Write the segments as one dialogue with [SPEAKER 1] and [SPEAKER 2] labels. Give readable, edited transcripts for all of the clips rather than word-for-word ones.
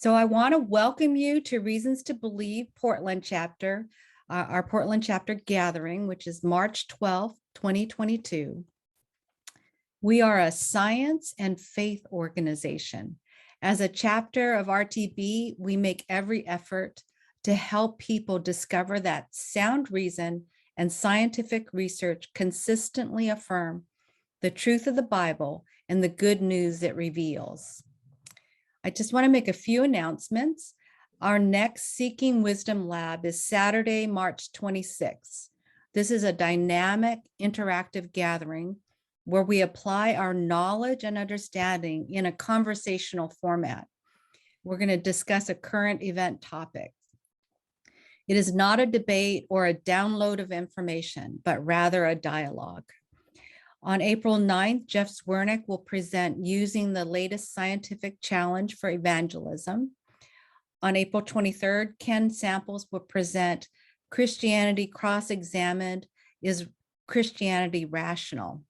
[SPEAKER 1] So I want to welcome you to Reasons to Believe Portland chapter, our Portland chapter gathering, which is March 12th, 2022. We are a science and faith organization. As a chapter of RTB, we make every effort to help people discover that sound reason and scientific research consistently affirm the truth of the Bible and the good news it reveals. I just want to make a few announcements. Our next Seeking Wisdom Lab is Saturday, March 26th. This is a dynamic, interactive gathering where we apply our knowledge and understanding in a conversational format. We're going to discuss a current event topic. It is not a debate or a download of information, but rather a dialogue. On April 9th, Jeff Zwernick will present Using the Latest Scientific Challenge for Evangelism. On April 23rd, Ken Samples will present Christianity Cross-Examined, Is Christianity Rational?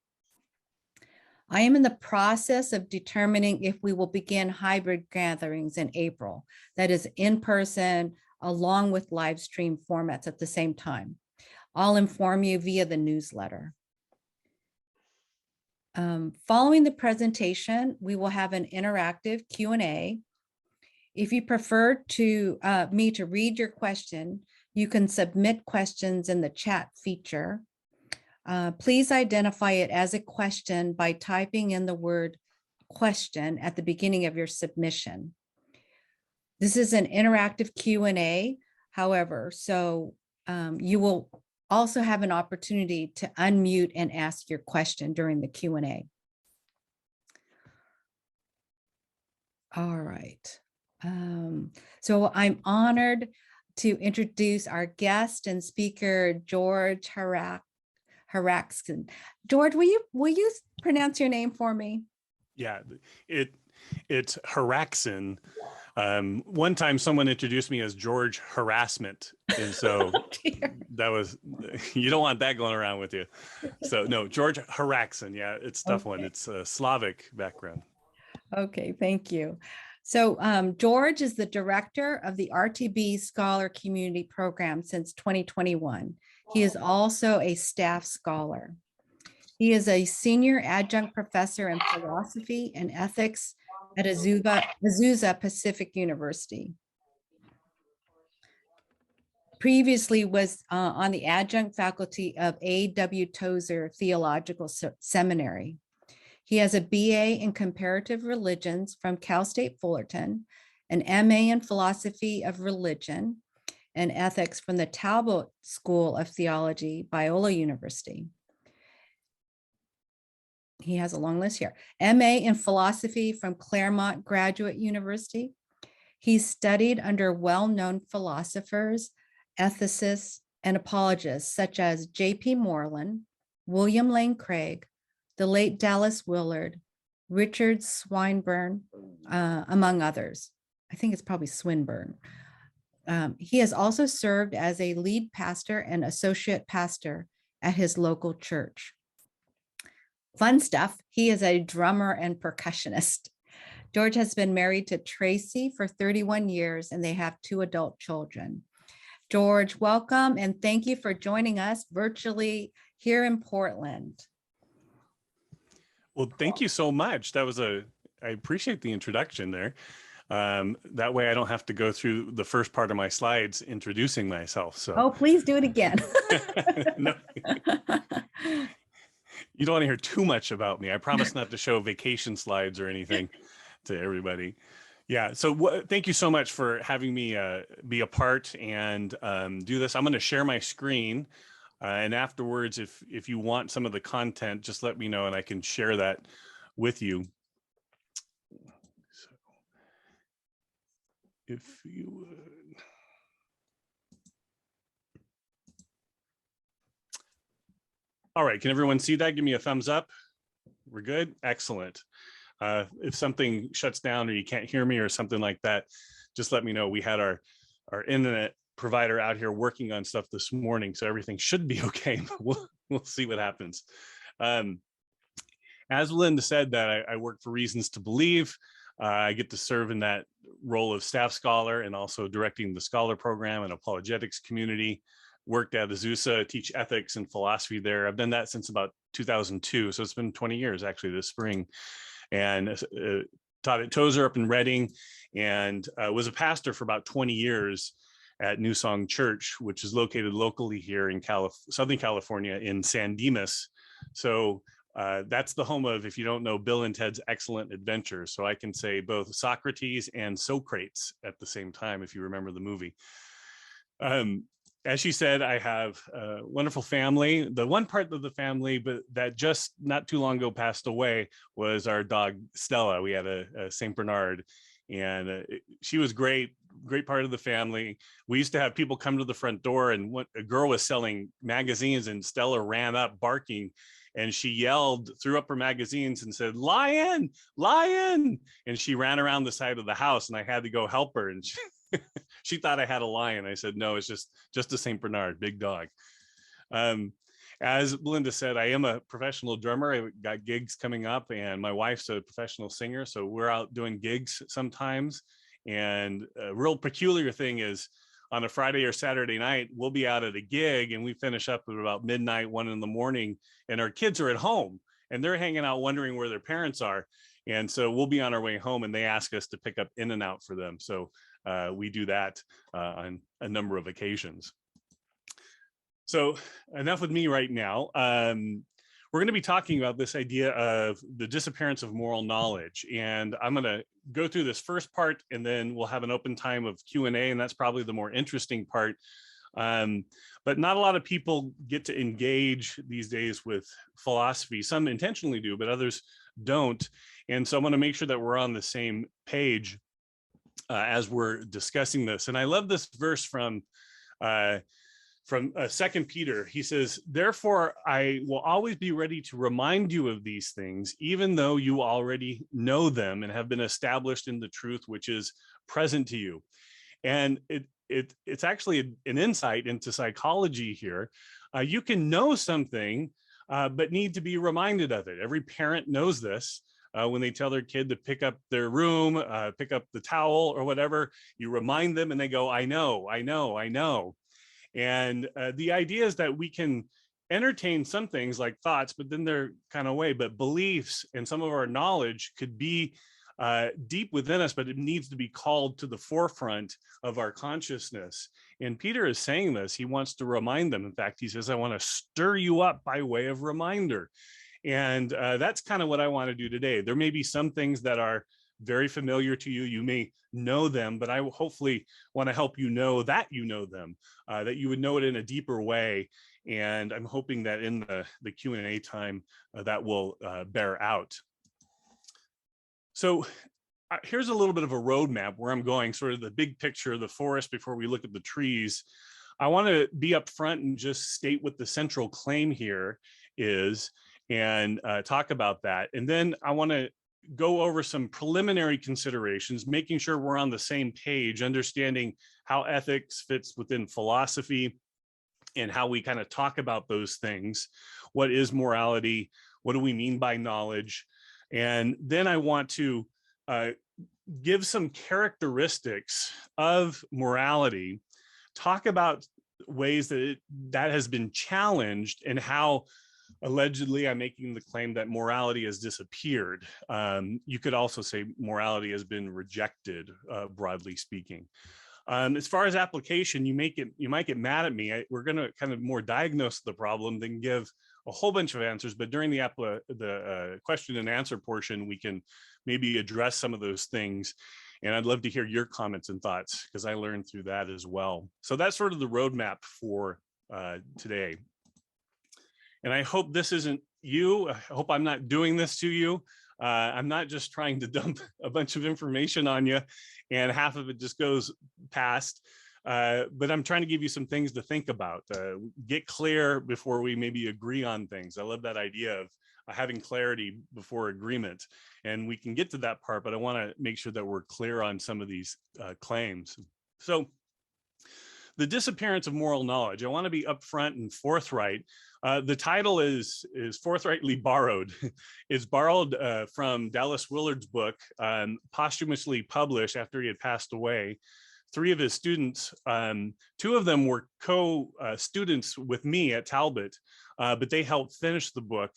[SPEAKER 1] I am in the process of determining if we will begin hybrid gatherings in April, that is in person, along with live stream formats at the same time. I'll inform you via the newsletter. Following the presentation, we will have an interactive Q&A. If you prefer me to read your question, you can submit questions in the chat feature. Please identify it as a question by typing in the word question at the beginning of your submission. This is an interactive Q&A, however, so you will also have an opportunity to unmute and ask your question during the Q&A. All right. So I'm honored to introduce our guest and speaker, George Haraksin. George, will you pronounce your name for me?
[SPEAKER 2] Yeah, it's Haraksin. One time someone introduced me as George Harassment. And so that was, you don't want that going around with you. So no, George Haraksin. Yeah, it's a tough one. It's a Slavic background.
[SPEAKER 1] Okay, thank you. So George is the director of the RTB Scholar Community Program since 2021. He is also a staff scholar. He is a senior adjunct professor in philosophy and ethics at Azusa Pacific University. Previously was on the adjunct faculty of A.W. Tozer Theological Seminary. He has a BA in comparative religions from Cal State Fullerton, an MA in philosophy of religion and ethics from the Talbot School of Theology, Biola University. He has a long list here. MA in philosophy from Claremont Graduate University. He studied under well-known philosophers, ethicists, and apologists such as J.P. Moreland, William Lane Craig, the late Dallas Willard, Richard Swinburne, among others. I think it's probably Swinburne. He has also served as a lead pastor and associate pastor at his local church. Fun stuff, he is a drummer and percussionist. George has been married to Tracy for 31 years and they have 2 adult children. George, welcome and thank you for joining us virtually here in Portland.
[SPEAKER 2] Well, thank you so much. I appreciate the introduction there. That way I don't have to go through the first part of my slides introducing myself. So.
[SPEAKER 1] Oh, please do it again.
[SPEAKER 2] No. You don't want to hear too much about me. I promise not to show vacation slides or anything to everybody. Yeah, so thank you so much for having me be a part and do this. I'm going to share my screen. And afterwards, if you want some of the content, just let me know and I can share that with you. So if you would. All right, can everyone see that? Give me a thumbs up. We're good? Excellent. If something shuts down or you can't hear me or something like that, just let me know. We had our internet provider out here working on stuff this morning, so everything should be okay, but we'll see what happens. As Linda said, that I work for Reasons to Believe. I get to serve in that role of staff scholar and also directing the scholar program and apologetics community. Worked at Azusa, teach ethics and philosophy there. I've done that since about 2002. So it's been 20 years actually this spring. And taught at Tozer up in Reading, and was a pastor for about 20 years at New Song Church, which is located locally here in Southern California in San Dimas. So that's the home of, if you don't know, Bill and Ted's Excellent Adventure. So I can say both Socrates and Socrates at the same time, if you remember the movie. As she said, I have a wonderful family. The one part of the family, but that just not too long ago passed away, was our dog Stella. We had a Saint Bernard, and she was great part of the family. We used to have people come to the front door, and a girl was selling magazines, and Stella ran up barking, and she yelled, threw up her magazines and said, "Lion, lion!" And she ran around the side of the house, and I had to go help her. And she thought I had a lion. I said, no, it's just a Saint Bernard, big dog. As Belinda said, I am a professional drummer. I got gigs coming up, and my wife's a professional singer. So we're out doing gigs sometimes. And a real peculiar thing is, on a Friday or Saturday night, we'll be out at a gig and we finish up at about midnight, 1 a.m, and our kids are at home and they're hanging out wondering where their parents are. And so we'll be on our way home and they ask us to pick up In-N-Out for them. So we do that on a number of occasions. So enough with me right now. We're going to be talking about this idea of the disappearance of moral knowledge. And I'm going to go through this first part, and then we'll have an open time of Q&A, and that's probably the more interesting part. But not a lot of people get to engage these days with philosophy. Some intentionally do, but others don't. And so I want to make sure that we're on the same page as we're discussing this. And I love this verse from 2 Peter. He says, "Therefore, I will always be ready to remind you of these things, even though you already know them and have been established in the truth which is present to you." And it's actually an insight into psychology here. You can know something, but need to be reminded of it. Every parent knows this. When they tell their kid to pick up their room, pick up the towel or whatever, you remind them and they go, "I know, I know, I know." And the idea is that we can entertain some things like thoughts, but then they're kind of away. But beliefs and some of our knowledge could be deep within us, but it needs to be called to the forefront of our consciousness. And Peter is saying this. He wants to remind them. In fact, he says, "I want to stir you up by way of reminder." And that's kind of what I want to do today. There may be some things that are very familiar to you. You may know them, but I hopefully want to help you know that you know them, that you would know it in a deeper way. And I'm hoping that in the Q&A time that will bear out. So here's a little bit of a roadmap where I'm going, sort of the big picture of the forest before we look at the trees. I want to be upfront and just state what the central claim here is and talk about that. And then I want to go over some preliminary considerations, making sure we're on the same page, understanding how ethics fits within philosophy and how we kind of talk about those things. What is morality? What do we mean by knowledge? And then I want to give some characteristics of morality, talk about ways that that has been challenged and how allegedly I'm making the claim that morality has disappeared. You could also say morality has been rejected, broadly speaking. As far as application, you might get mad at me. We're going to kind of more diagnose the problem than give a whole bunch of answers. But during the question and answer portion, we can maybe address some of those things. And I'd love to hear your comments and thoughts, because I learned through that as well. So that's sort of the roadmap for today. And I hope this isn't you. I hope I'm not doing this to you. I'm not just trying to dump a bunch of information on you and half of it just goes past. But I'm trying to give you some things to think about. Get clear before we maybe agree on things. I love that idea of having clarity before agreement. And we can get to that part, but I want to make sure that we're clear on some of these claims. So The Disappearance of Moral Knowledge. I want to be upfront and forthright. The title is forthrightly borrowed. It's borrowed from Dallas Willard's book, posthumously published after he had passed away. 3 of his students, 2 of them were co-students with me at Talbot, but they helped finish the book.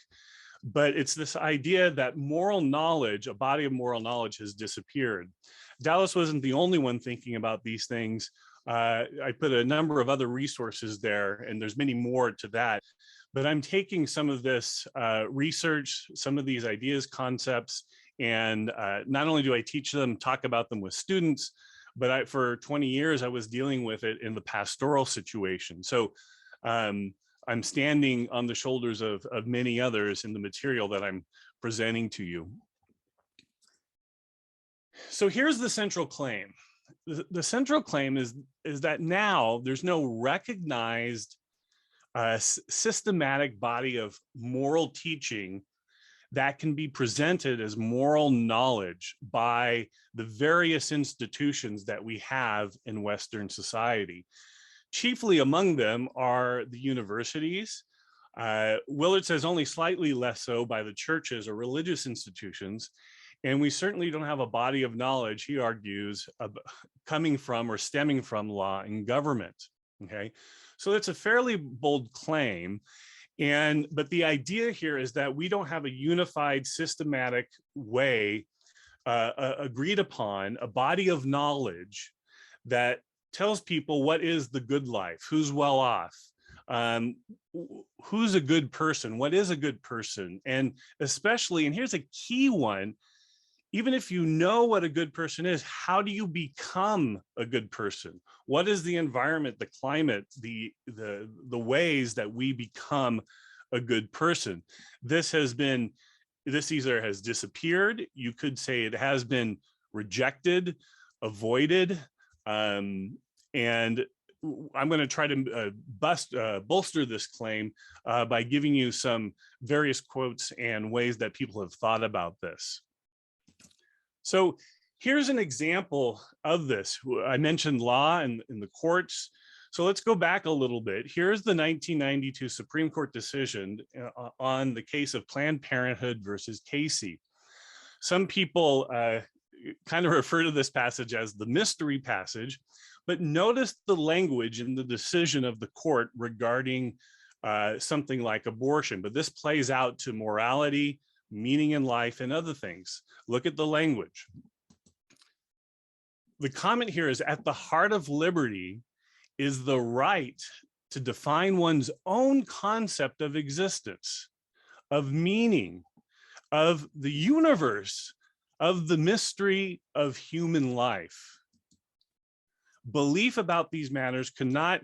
[SPEAKER 2] But it's this idea that moral knowledge, a body of moral knowledge, has disappeared. Dallas wasn't the only one thinking about these things. I put a number of other resources there, and there's many more to that. But I'm taking some of this research, some of these ideas, concepts, and not only do I teach them, talk about them with students, but for 20 years, I was dealing with it in the pastoral situation. So I'm standing on the shoulders of many others in the material that I'm presenting to you. So here's the central claim. The central claim is that now there's no recognized systematic body of moral teaching that can be presented as moral knowledge by the various institutions that we have in Western society. Chiefly among them are the universities. Willard says only slightly less so by the churches or religious institutions. And we certainly don't have a body of knowledge, he argues, coming from or stemming from law and government, okay? So it's a fairly bold claim. But the idea here is that we don't have a unified, systematic way agreed upon, a body of knowledge that tells people what is the good life, who's well off, who's a good person, what is a good person, and especially, and here's a key one, even if you know what a good person is, how do you become a good person? What is the environment, the climate, the ways that we become a good person? This either has disappeared, you could say it has been rejected, avoided, and I'm going to try to bolster this claim by giving you some various quotes and ways that people have thought about this. So here's an example of this. I mentioned law and in the courts. So let's go back a little bit. Here's the 1992 Supreme Court decision on the case of Planned Parenthood versus Casey. Some people kind of refer to this passage as the mystery passage, but notice the language in the decision of the court regarding something like abortion. But this plays out to morality, meaning in life, and other things. Look at the language. The comment here is, at the heart of liberty is the right to define one's own concept of existence, of meaning, of the universe, of the mystery of human life. Belief about these matters cannot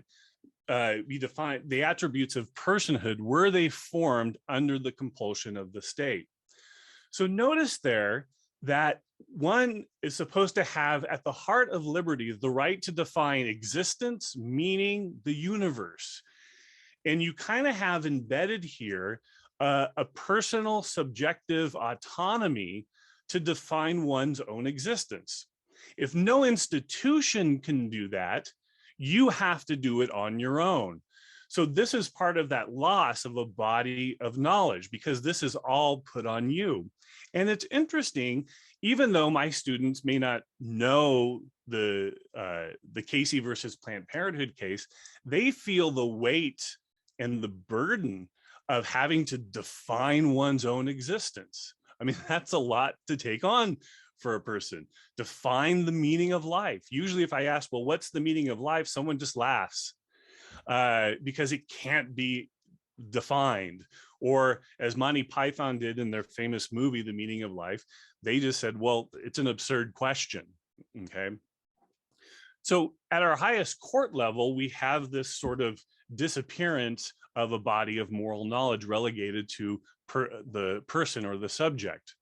[SPEAKER 2] be defined, the attributes of personhood, were they formed under the compulsion of the state. So notice there that one is supposed to have at the heart of liberty the right to define existence, meaning, the universe. And you kind of have embedded here a personal subjective autonomy to define one's own existence. If no institution can do that, you have to do it on your own. So this is part of that loss of a body of knowledge, because this is all put on you. And it's interesting, even though my students may not know the Casey versus Planned Parenthood case, they feel the weight and the burden of having to define one's own existence. I mean, that's a lot to take on for a person. Define the meaning of life. Usually if I ask, well, what's the meaning of life? Someone just laughs because it can't be defined. Or as Monty Python did in their famous movie, The Meaning of Life, they just said, well, it's an absurd question, okay? So at our highest court level, we have this sort of disappearance of a body of moral knowledge relegated to the person or the subject.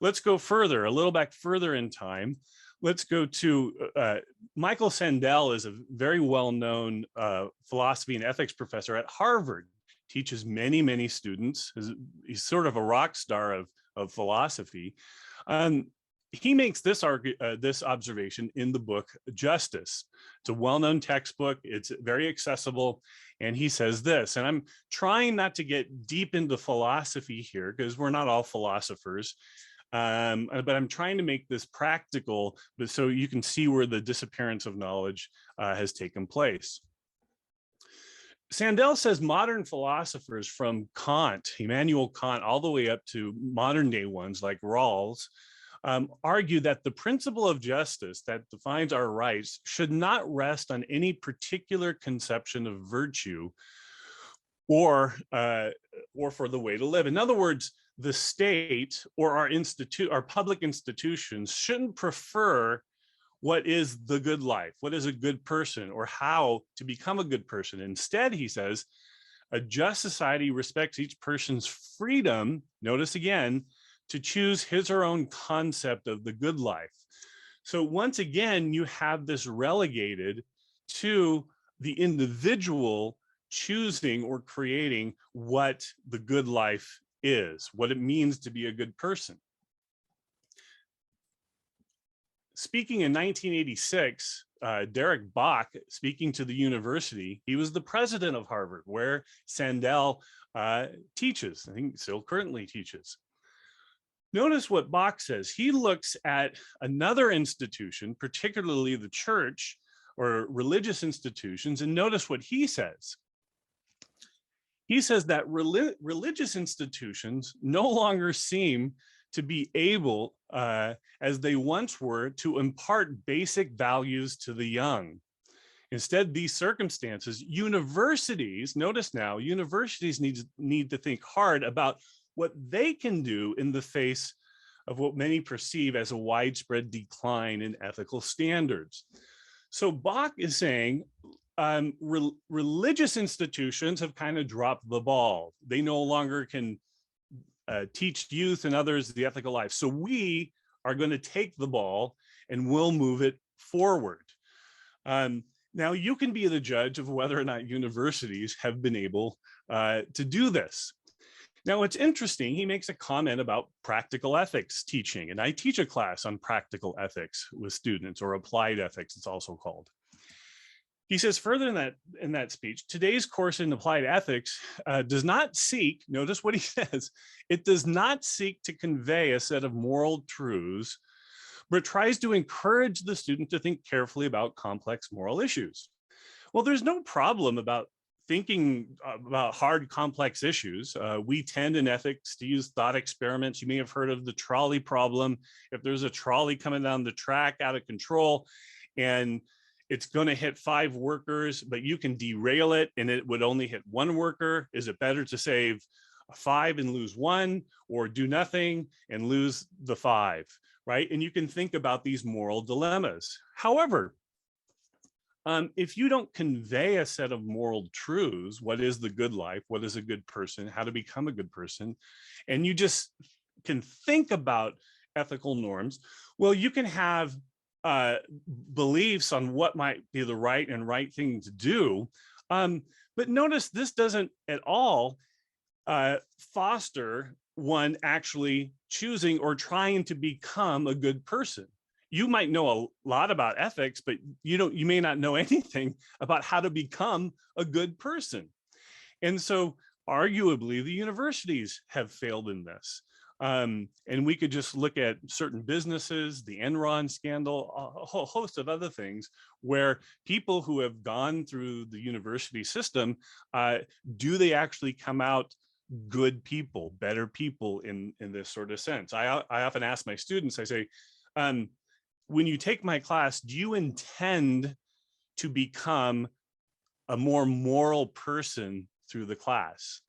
[SPEAKER 2] Let's go further, a little back further in time. Let's go to Michael Sandel is a very well-known philosophy and ethics professor at Harvard. Teaches many, many students. He's sort of a rock star of philosophy. he makes this observation in the book Justice. It's a well-known textbook. It's very accessible. And he says this, and I'm trying not to get deep into philosophy here because we're not all philosophers, but I'm trying to make this practical, but so you can see where the disappearance of knowledge has taken place. Sandel says modern philosophers from Kant, Immanuel Kant, all the way up to modern day ones like Rawls, argue that the principle of justice that defines our rights should not rest on any particular conception of virtue or for the way to live. In other words, the state or our public institutions shouldn't prefer what is the good life, what is a good person, or how to become a good person. Instead, he says, a just society respects each person's freedom, notice again, to choose his or her own concept of the good life. So once again, you have this relegated to the individual choosing or creating what the good life is, what it means to be a good person. Speaking in 1986, Derek Bach, speaking to the university, he was the president of Harvard, where Sandel teaches, I think still currently teaches. Notice what Bach says. He looks at another institution, particularly the church or religious institutions, and notice what he says. He says that religious institutions no longer seem to be able, as they once were, to impart basic values to the young. Instead, these circumstances, universities, notice now, universities need to think hard about what they can do in the face of what many perceive as a widespread decline in ethical standards. So Bach is saying religious institutions have kind of dropped the ball. They no longer can teach youth and others the ethical life. So we are going to take the ball and we'll move it forward. Now you can be the judge of whether or not universities have been able to do this. Now it's interesting, he makes a comment about practical ethics teaching, and I teach a class on practical ethics with students, or applied ethics it's also called. He says further in that speech, today's course in applied ethics does not seek, notice what he says, it does not seek to convey a set of moral truths, but tries to encourage the student to think carefully about complex moral issues. Well, there's no problem about thinking about hard, complex issues. We tend in ethics to use thought experiments. You may have heard of the trolley problem. If there's a trolley coming down the track out of control and it's going to hit 5 workers, but you can derail it and it would only hit 1 worker. Is it better to save 5 and lose 1, or do nothing and lose the 5, right? And you can think about these moral dilemmas. However, if you don't convey a set of moral truths, what is the good life, what is a good person, how to become a good person, and you just can think about ethical norms, well, you can have beliefs on what might be the right thing to do. But notice this doesn't at all foster one actually choosing or trying to become a good person. You might know a lot about ethics, but you may not know anything about how to become a good person. And so arguably the universities have failed in this. And we could just look at certain businesses, the Enron scandal, a whole host of other things where people who have gone through the university system, do they actually come out good people, better people in this sort of sense? I often ask my students, I say, when you take my class, do you intend to become a more moral person through the class?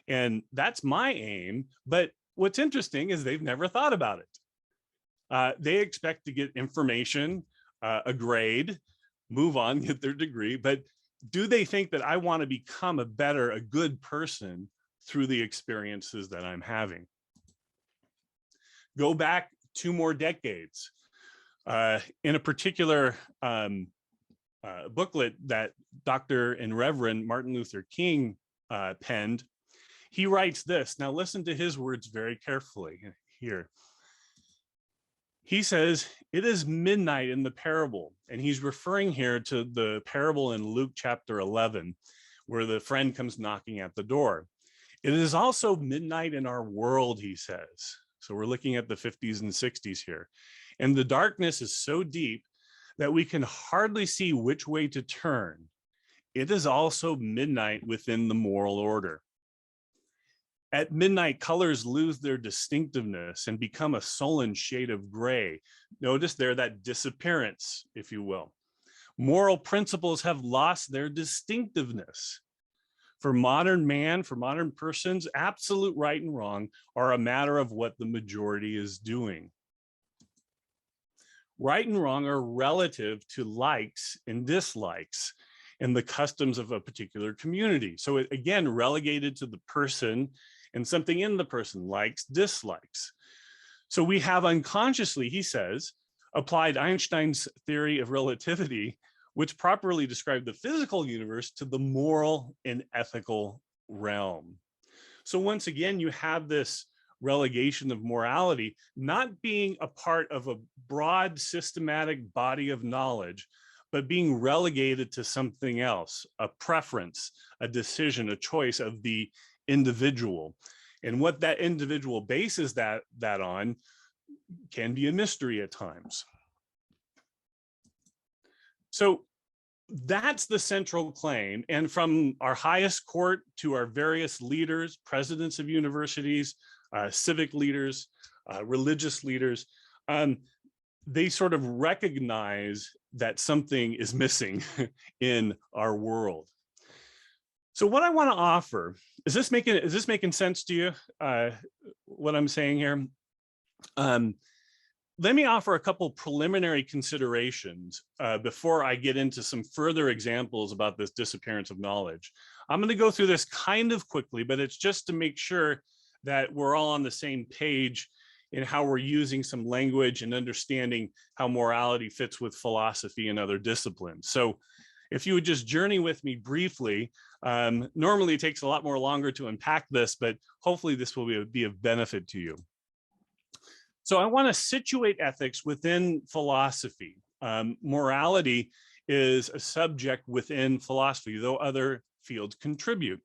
[SPEAKER 2] And that's my aim. But what's interesting is they've never thought about it. They expect to get information, a grade, move on, get their degree. But do they think that I want to become a good person through the experiences that I'm having? Go back 2 more decades. In a particular booklet that Dr. and Reverend Martin Luther King penned, he writes this. Now listen to his words very carefully here. He says, it is midnight in the parable. And he's referring here to the parable in Luke chapter 11, where the friend comes knocking at the door. It is also midnight in our world, he says. So we're looking at the 50s and 60s here. And the darkness is so deep that we can hardly see which way to turn. It is also midnight within the moral order. At midnight, colors lose their distinctiveness and become a sullen shade of gray. Notice there that disappearance, if you will. Moral principles have lost their distinctiveness. For modern man, for modern persons, absolute right and wrong are a matter of what the majority is doing. Right and wrong are relative to likes and dislikes and the customs of a particular community. So it, again, relegated to the person and something in the person, likes, dislikes. So we have unconsciously, he says, applied Einstein's theory of relativity, which properly described the physical universe, to the moral and ethical realm. So once again, you have this relegation of morality not being a part of a broad systematic body of knowledge, but being relegated to something else, a preference, a decision, a choice of the individual. And what that individual bases that on can be a mystery at times. So that's the central claim. And from our highest court to our various leaders, presidents of universities, civic leaders, religious leaders, they sort of recognize that something is missing in our world. So what I want to offer, is this making sense to you, what I'm saying here? Let me offer a couple preliminary considerations before I get into some further examples about this disappearance of knowledge. I'm going to go through this kind of quickly, but it's just to make sure that we're all on the same page in how we're using some language and understanding how morality fits with philosophy and other disciplines. So if you would just journey with me briefly, normally it takes a lot more longer to unpack this, but hopefully this will be of benefit to you. So I want to situate ethics within philosophy. Morality is a subject within philosophy, though other fields contribute.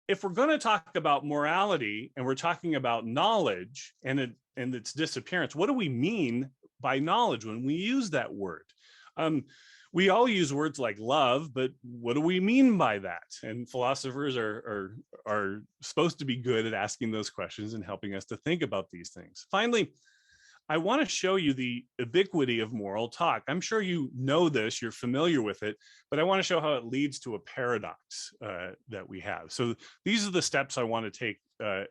[SPEAKER 2] If we're going to talk about morality and we're talking about knowledge and its disappearance, what do we mean by knowledge when we use that word? We all use words like love, but what do we mean by that? And philosophers are supposed to be good at asking those questions and helping us to think about these things. Finally, I want to show you the ubiquity of moral talk. I'm sure you know this, you're familiar with it, but I want to show how it leads to a paradox that we have. So these are the steps I want to take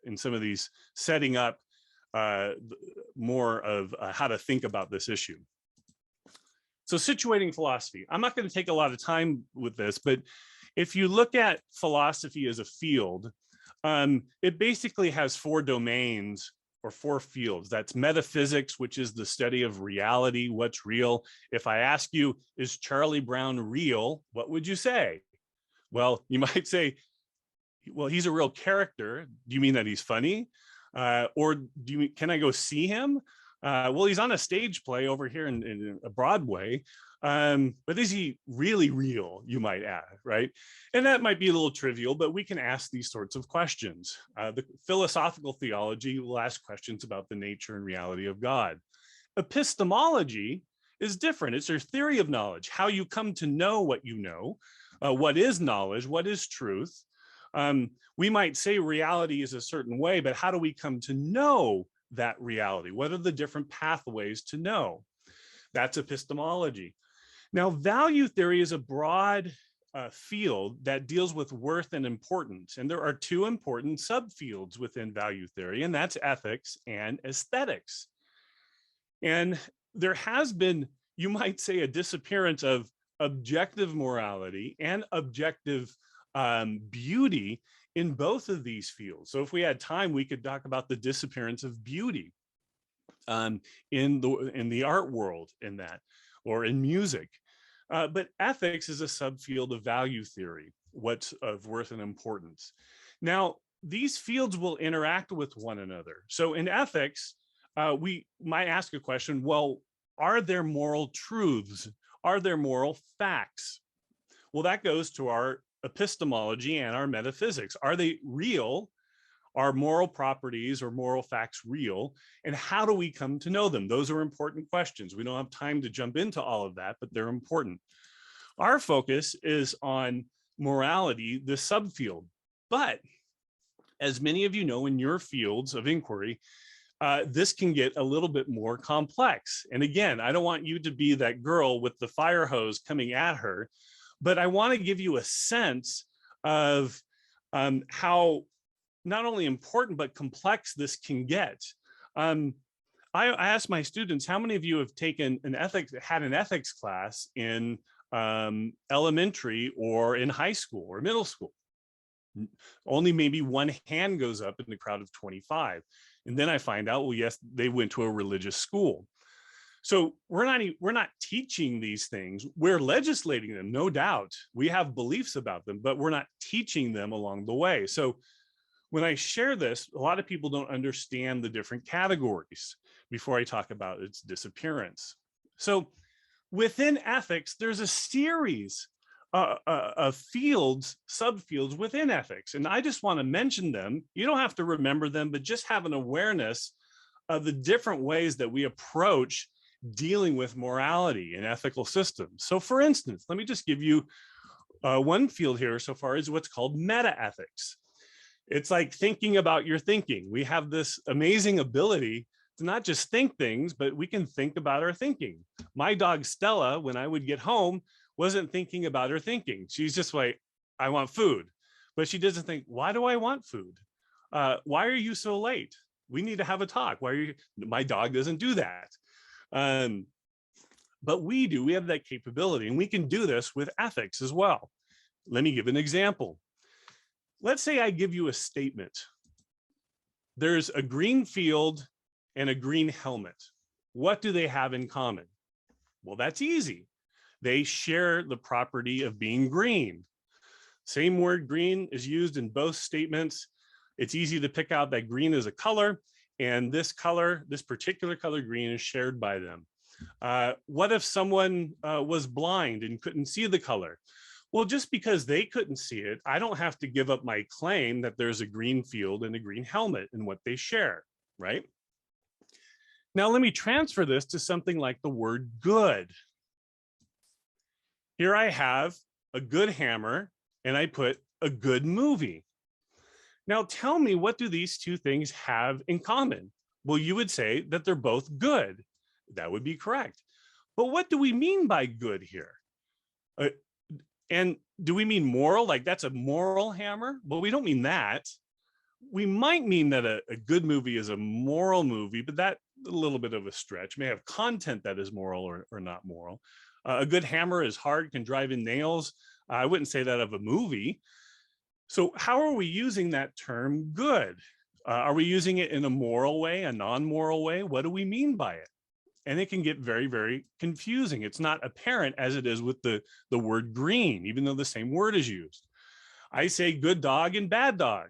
[SPEAKER 2] in some of these, setting up more of how to think about this issue. So situating philosophy. I'm not going to take a lot of time with this, but if you look at philosophy as a field, it basically has four domains or four fields. That's metaphysics, which is the study of reality, what's real. If I ask you, is Charlie Brown real? What would you say? Well, you might say, well, he's a real character. Do you mean that he's funny? Or can I go see him? Well, he's on a stage play over here in Broadway, but is he really real, you might add, right? And that might be a little trivial, but we can ask these sorts of questions. The philosophical theology will ask questions about the nature and reality of God. Epistemology is different. It's your theory of knowledge, how you come to know what you know, what is knowledge, what is truth. We might say reality is a certain way, but how do we come to know that reality? What are the different pathways to know? That's epistemology. Now, value theory is a broad field that deals with worth and importance. And there are two important subfields within value theory, and that's ethics and aesthetics. And there has been, you might say, a disappearance of objective morality and objective beauty in both of these fields. So if we had time, we could talk about the disappearance of beauty in the art world, in that, or in music. But ethics is a subfield of value theory, what's of worth and importance. Now, these fields will interact with one another. So in ethics, we might ask a question, well, are there moral truths? Are there moral facts? Well, that goes to our epistemology and our metaphysics. Are they real? Are moral properties or moral facts real? And how do we come to know them? Those are important questions. We don't have time to jump into all of that, but they're important. Our focus is on morality, the subfield. But as many of you know in your fields of inquiry, this can get a little bit more complex. And again, I don't want you to be that girl with the fire hose coming at her, but I want to give you a sense of how not only important, but complex this can get. I asked my students, how many of you have taken had an ethics class in elementary or in high school or middle school? Only maybe one hand goes up in the crowd of 25. And then I find out, well, yes, they went to a religious school. So we're not teaching these things. We're legislating them, no doubt. We have beliefs about them, but we're not teaching them along the way. So when I share this, a lot of people don't understand the different categories before I talk about its disappearance. So within ethics, there's a series of fields, subfields within ethics. And I just want to mention them. You don't have to remember them, but just have an awareness of the different ways that we approach dealing with morality and ethical systems. So for instance, let me just give you one field here so far is what's called meta-ethics. It's like thinking about your thinking. We have this amazing ability to not just think things, but we can think about our thinking. My dog Stella, when I would get home, wasn't thinking about her thinking. She's just like, I want food. But she doesn't think, why do I want food? Why are you so late? We need to have a talk. Why are you? My dog doesn't do that. But we do. We have that capability, and we can do this with ethics as well. Let me give an example. Let's say I give you a statement. There's a green field and a green helmet. What do they have in common? Well, that's easy. They share the property of being green. Same word green is used in both statements. It's easy to pick out that green is a color, and this color, this particular color green, is shared by them. What if someone was blind and couldn't see the color? Well, just because they couldn't see it, I don't have to give up my claim that there's a green field and a green helmet and what they share, right? Now, let me transfer this to something like the word good. Here I have a good hammer and I put a good movie. Now tell me, what do these two things have in common? Well, you would say that they're both good. That would be correct. But what do we mean by good here? And do we mean moral? Like that's a moral hammer? Well, we don't mean that. We might mean that a good movie is a moral movie, but that's a little bit of a stretch. It may have content that is moral or not moral. A good hammer is hard, can drive in nails. I wouldn't say that of a movie. So how are we using that term good? Are we using it in a moral way, a non-moral way? What do we mean by it? And it can get very, very confusing. It's not apparent as it is with the word green, even though the same word is used. I say good dog and bad dog.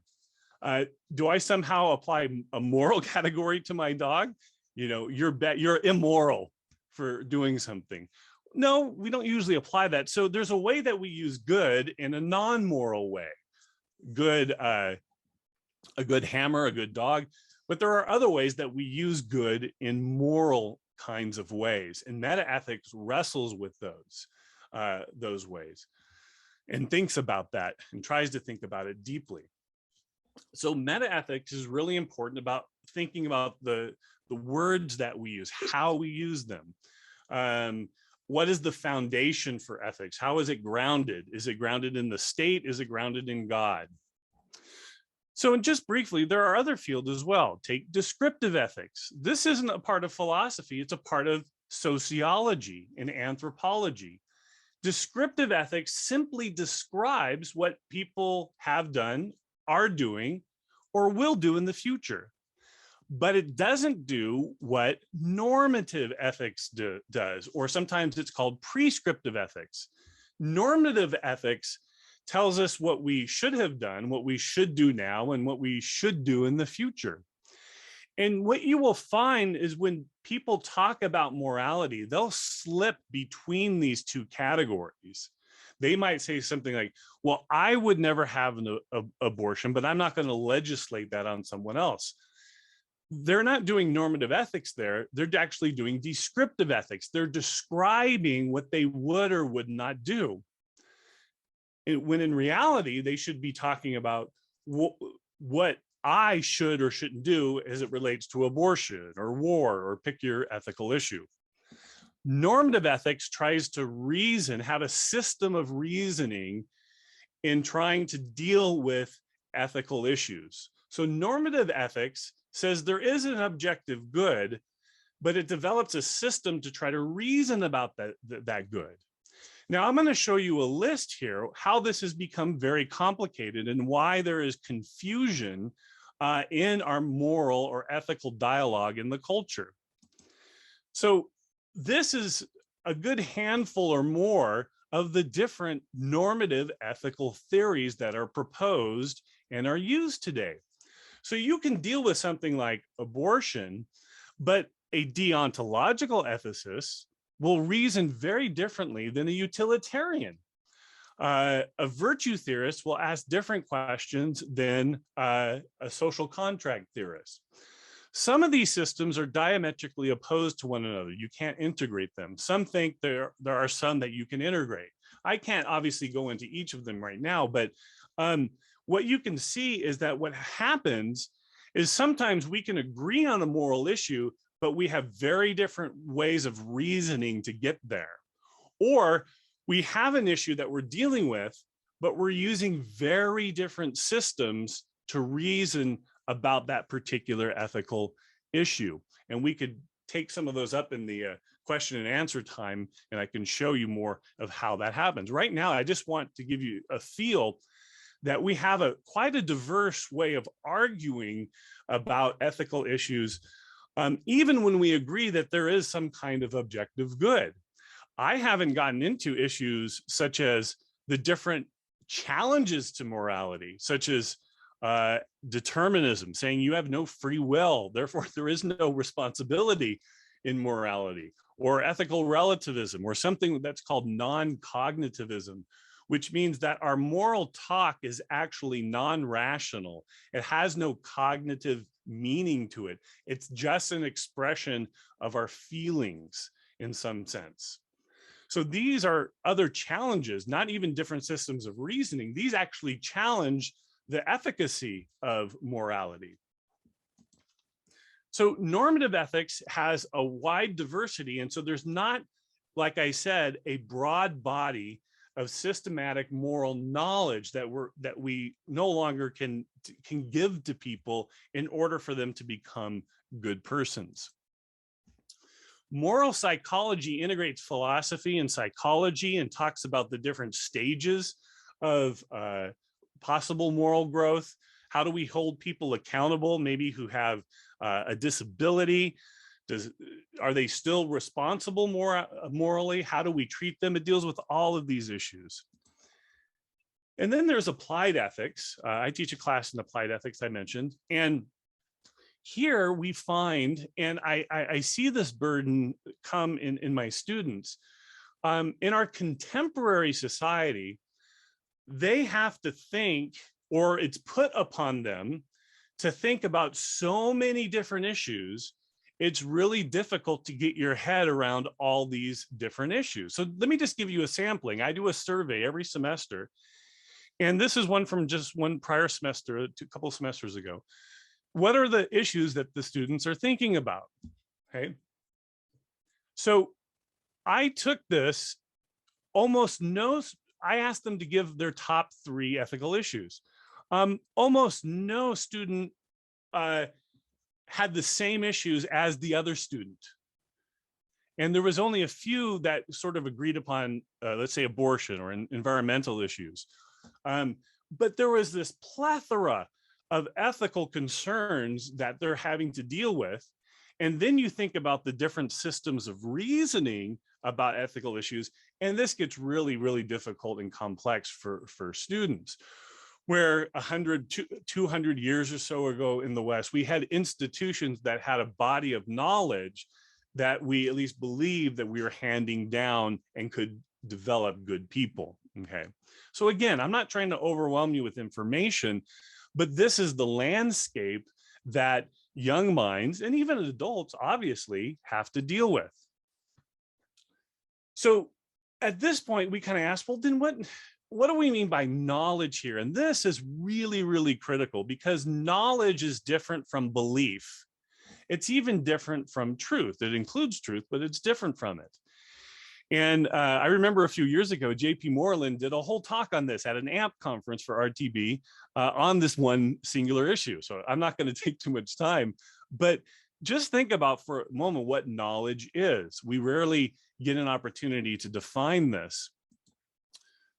[SPEAKER 2] Do I somehow apply a moral category to my dog? You know, you're immoral for doing something. No, we don't usually apply that. So there's a way that we use good in a non-moral way. Good, a good hammer, a good dog. But there are other ways that we use good in moral kinds of ways. And meta-ethics wrestles with those ways and thinks about that and tries to think about it deeply. So meta-ethics is really important about thinking about the words that we use, how we use them. What is the foundation for ethics? How is it grounded? Is it grounded in the state? Is it grounded in God? So, and just briefly, there are other fields as well. Take descriptive ethics. This isn't a part of philosophy. It's a part of sociology and anthropology. Descriptive ethics simply describes what people have done, are doing, or will do in the future. But it doesn't do what normative ethics does, or sometimes it's called prescriptive ethics. Normative ethics tells us what we should have done, what we should do now, and what we should do in the future. And what you will find is when people talk about morality, they'll slip between these two categories. They might say something like, well, I would never have an abortion, but I'm not going to legislate that on someone else. They're not doing normative ethics there. They're actually doing descriptive ethics. They're describing what they would or would not do. When in reality, they should be talking about what I should or shouldn't do as it relates to abortion or war, or pick your ethical issue. Normative ethics tries to reason, have a system of reasoning in trying to deal with ethical issues. So normative ethics says there is an objective good, but it develops a system to try to reason about that good. Now, I'm going to show you a list here, how this has become very complicated and why there is confusion in our moral or ethical dialogue in the culture. So this is a good handful or more of the different normative ethical theories that are proposed and are used today. So you can deal with something like abortion, but a deontological ethicist will reason very differently than a utilitarian. A virtue theorist will ask different questions than a social contract theorist. Some of these systems are diametrically opposed to one another. You can't integrate them. Some think there are some that you can integrate. I can't obviously go into each of them right now, but what you can see is that what happens is sometimes we can agree on a moral issue, but we have very different ways of reasoning to get there. Or we have an issue that we're dealing with, but we're using very different systems to reason about that particular ethical issue. And we could take some of those up in the question and answer time, and I can show you more of how that happens. Right now, I just want to give you a feel that we have quite a diverse way of arguing about ethical issues, even when we agree that there is some kind of objective good. I haven't gotten into issues such as the different challenges to morality, such as determinism, saying you have no free will, therefore there is no responsibility in morality, or ethical relativism, or something that's called non-cognitivism, which means that our moral talk is actually non-rational. It has no cognitive meaning to it. It's just an expression of our feelings in some sense. So these are other challenges, not even different systems of reasoning. These actually challenge the efficacy of morality. So normative ethics has a wide diversity. And so there's not, like I said, a broad body of systematic moral knowledge that we no longer can give to people in order for them to become good persons. Moral psychology integrates philosophy and psychology and talks about the different stages of possible moral growth. How do we hold people accountable, maybe who have a disability? Are they still responsible morally? How do we treat them? It deals with all of these issues. And then there's applied ethics. I teach a class in applied ethics, I mentioned. And here we find, and I see this burden come in my students, in our contemporary society, they have to think, or it's put upon them to think about so many different issues. It's really difficult to get your head around all these different issues. So let me just give you a sampling. I do a survey every semester, and this is one from just one prior semester, a couple of semesters ago. What are the issues that the students are thinking about? Okay. So I took this, I asked them to give their top 3 ethical issues. Almost no student had the same issues as the other student. And there was only a few that sort of agreed upon, let's say, abortion or environmental issues. But there was this plethora of ethical concerns that they're having to deal with. And then you think about the different systems of reasoning about ethical issues, and this gets really, really difficult and complex for students. where 100, 200 years or so ago in the West, we had institutions that had a body of knowledge that we at least believed that we were handing down and could develop good people. Okay. So again, I'm not trying to overwhelm you with information, but this is the landscape that young minds and even adults obviously have to deal with. So at this point, we kind of ask, well, then what do we mean by knowledge here? And this is really, really critical because knowledge is different from belief. It's even different from truth. It includes truth, but it's different from it. And I remember a few years ago, JP Moreland did a whole talk on this at an AMP conference for RTB on this one singular issue. So I'm not going to take too much time, but just think about for a moment what knowledge is. We rarely get an opportunity to define this.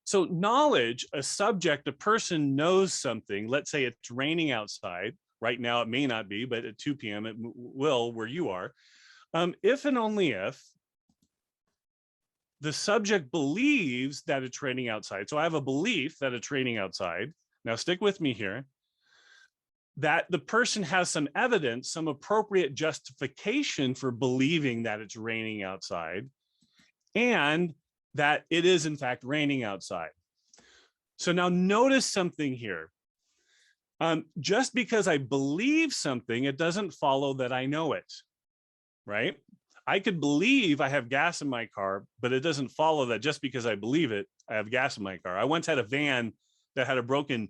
[SPEAKER 2] So knowledge, a subject, a person knows something. Let's say it's raining outside. Right now it may not be, but at 2 p.m. it will where you are. If and only if the subject believes that it's raining outside. So I have a belief that it's raining outside. Now stick with me here. That the person has some evidence, some appropriate justification for believing that it's raining outside and that it is in fact raining outside. So now notice something here. Just because I believe something, it doesn't follow that I know it, right? I could believe I have gas in my car, but it doesn't follow that just because I believe it, I have gas in my car. I once had a van that had a broken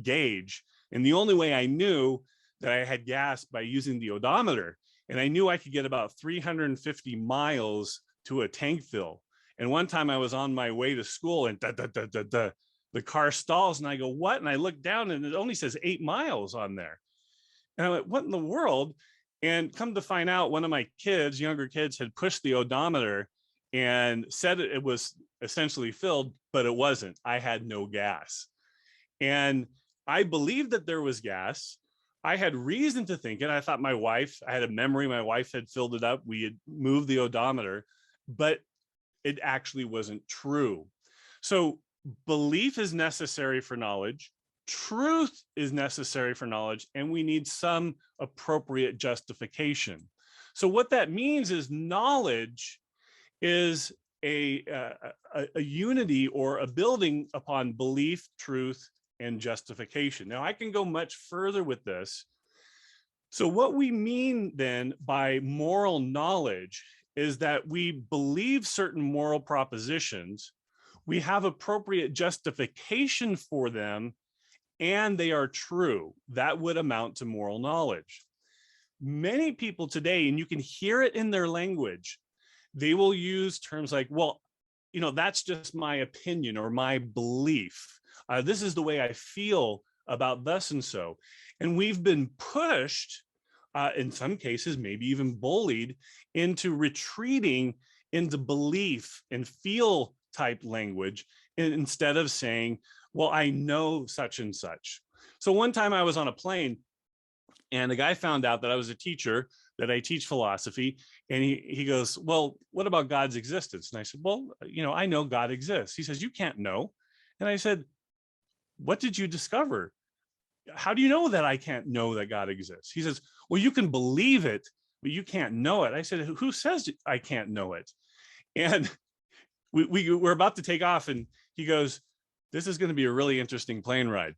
[SPEAKER 2] gauge, and the only way I knew that I had gas by using the odometer, and I knew I could get about 350 miles to a tank fill. And one time I was on my way to school and the car stalls and I go, what? And I look down and it only says 8 miles on there. And I'm like, what in the world? And come to find out, one of my kids, younger kids, had pushed the odometer and said it was essentially filled, but it wasn't. I had no gas. And I believed that there was gas. I had reason to think it. I thought I had a memory, my wife had filled it up. We had moved the odometer, but it actually wasn't true. So belief is necessary for knowledge. Truth is necessary for knowledge, and we need some appropriate justification. So what that means is knowledge is a unity or a building upon belief, truth, and justification. Now I can go much further with this. So what we mean then by moral knowledge is that we believe certain moral propositions, we have appropriate justification for them, and they are true. That would amount to moral knowledge. Many people today, and you can hear it in their language, they will use terms like, well, that's just my opinion or my belief. This is the way I feel about thus and so. And we've been pushed, in some cases, maybe even bullied into retreating into belief and feel type language instead of saying, well, I know such and such. So one time I was on a plane and the guy found out that I was a teacher, that I teach philosophy. And he goes, well, what about God's existence? And I said, well, I know God exists. He says, you can't know. And I said, what did you discover? How do you know that I can't know that God exists? He says, well, you can believe it, but you can't know it. I said, who says I can't know it? And we're about to take off and he goes, this is going to be a really interesting plane ride.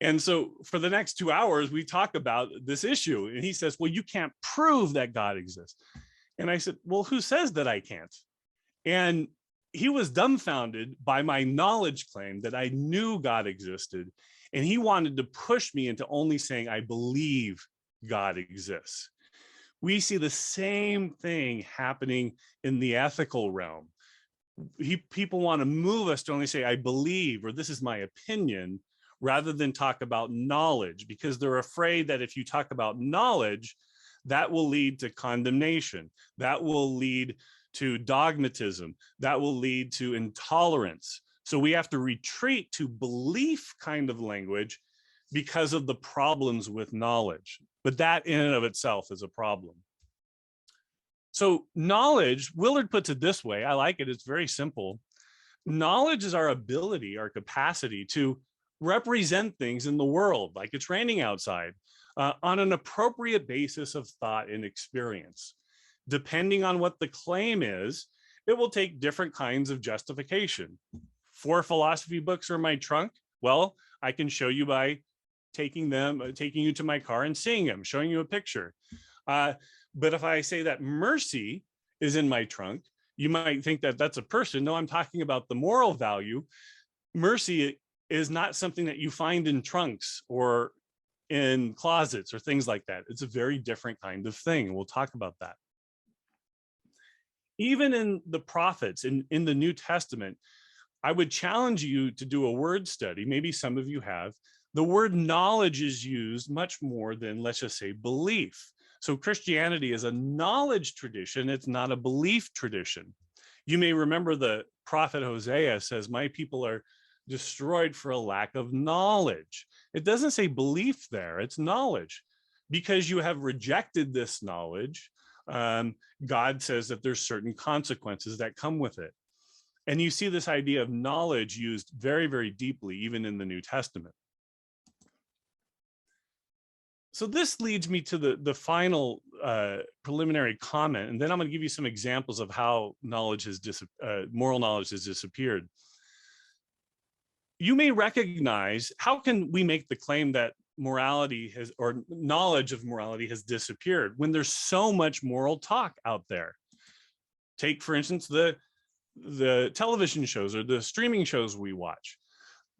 [SPEAKER 2] And so for the next 2 hours, we talk about this issue. And he says, well, you can't prove that God exists. And I said, well, who says that I can't? And he was dumbfounded by my knowledge claim that I knew God existed. And he wanted to push me into only saying, I believe God exists. We see the same thing happening in the ethical realm. People want to move us to only say, I believe, or this is my opinion, rather than talk about knowledge, because they're afraid that if you talk about knowledge, that will lead to condemnation, that will lead to dogmatism, that will lead to intolerance. So we have to retreat to belief kind of language because of the problems with knowledge. But that in and of itself is a problem. So knowledge, Willard puts it this way, I like it, it's very simple. Knowledge is our ability, our capacity to represent things in the world, like it's raining outside, on an appropriate basis of thought and experience. Depending on what the claim is, it will take different kinds of justification. 4 philosophy books are in my trunk. Well, I can show you by taking you to my car and seeing them, showing you a picture. But if I say that mercy is in my trunk, you might think that that's a person. No, I'm talking about the moral value. Mercy is not something that you find in trunks or in closets or things like that. It's a very different kind of thing. We'll talk about that. Even in the prophets, in the New Testament, I would challenge you to do a word study. Maybe some of you have. The word knowledge is used much more than, let's just say, belief. So Christianity is a knowledge tradition. It's not a belief tradition. You may remember the prophet Hosea says, my people are destroyed for a lack of knowledge. It doesn't say belief there, it's knowledge. Because you have rejected this knowledge, God says that there's certain consequences that come with it. And you see this idea of knowledge used very, very deeply, even in the New Testament. So this leads me to the final preliminary comment, and then I'm going to give you some examples of how knowledge has moral knowledge has disappeared. You may recognize, how can we make the claim that morality has, or knowledge of morality has disappeared when there's so much moral talk out there? Take, for instance, the television shows or the streaming shows we watch.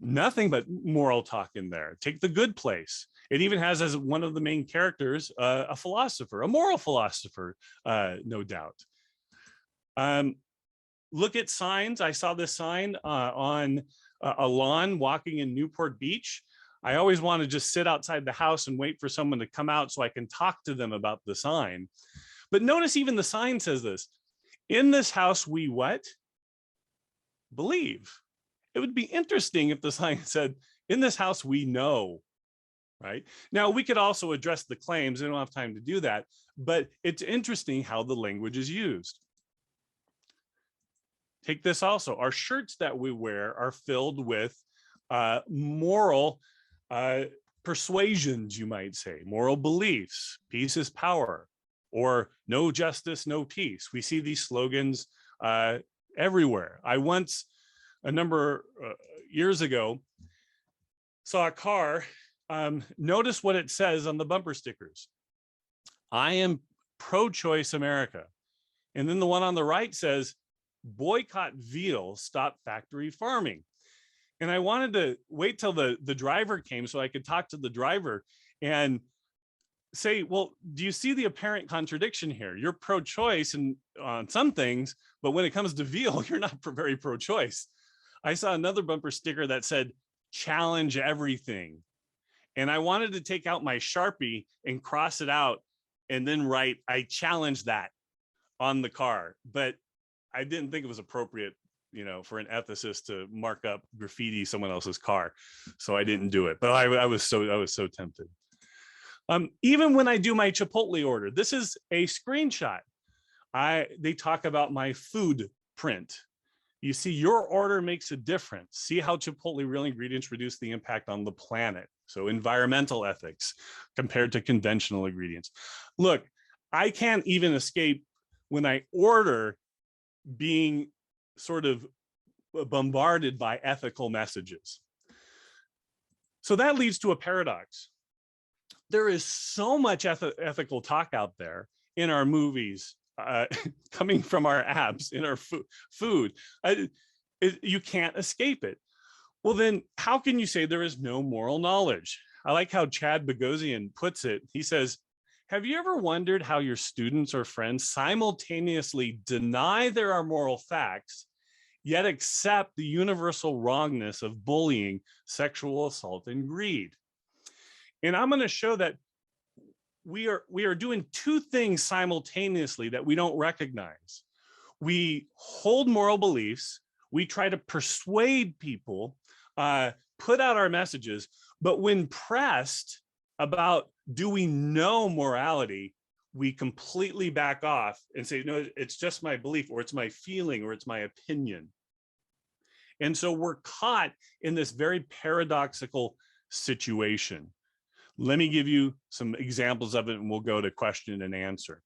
[SPEAKER 2] Nothing but moral talk in there. Take The Good Place. It even has as one of the main characters a philosopher, a moral philosopher, no doubt. Look at signs. I saw this sign on a lawn walking in Newport Beach. I always want to just sit outside the house and wait for someone to come out so I can talk to them about the sign. But notice even the sign says this: in this house we what? Believe. It would be interesting if the sign said, in this house we know, right? Now, we could also address the claims. I don't have time to do that, but it's interesting how the language is used. Take this also. Our shirts that we wear are filled with moral persuasions, you might say, moral beliefs. Peace is power, or no justice, no peace. We see these slogans everywhere. I once, a number years ago, saw a car. Notice what it says on the bumper stickers. I am pro-choice America. And then the one on the right says, boycott veal, stop factory farming. And I wanted to wait till the driver came so I could talk to the driver and say, well, do you see the apparent contradiction here? You're pro-choice and on some things, but when it comes to veal, you're not very pro-choice. I saw another bumper sticker that said, challenge everything. And I wanted to take out my Sharpie and cross it out and then write, I challenge that on the car. But I didn't think it was appropriate, you know, for an ethicist to mark up graffiti someone else's car. So I didn't do it, but I was so tempted. Even when I do my Chipotle order, this is a screenshot. They talk about my food print. You see, your order makes a difference. See how Chipotle real ingredients reduce the impact on the planet. So environmental ethics compared to conventional ingredients. Look, I can't even escape when I order being sort of bombarded by ethical messages. So that leads to a paradox. There is so much ethical talk out there in our movies, coming from our apps, in our food. You can't escape it. Well, then how can you say there is no moral knowledge? I like how Chad Bogosian puts it. He says, have you ever wondered how your students or friends simultaneously deny there are moral facts, yet accept the universal wrongness of bullying, sexual assault, and greed? And I'm going to show that we are doing two things simultaneously that we don't recognize. We hold moral beliefs, we try to persuade people, put out our messages, but when pressed about do we know morality, we completely back off and say, no, it's just my belief, or it's my feeling, or it's my opinion. And so we're caught in this very paradoxical situation. Let me give you some examples of it and we'll go to question and answer.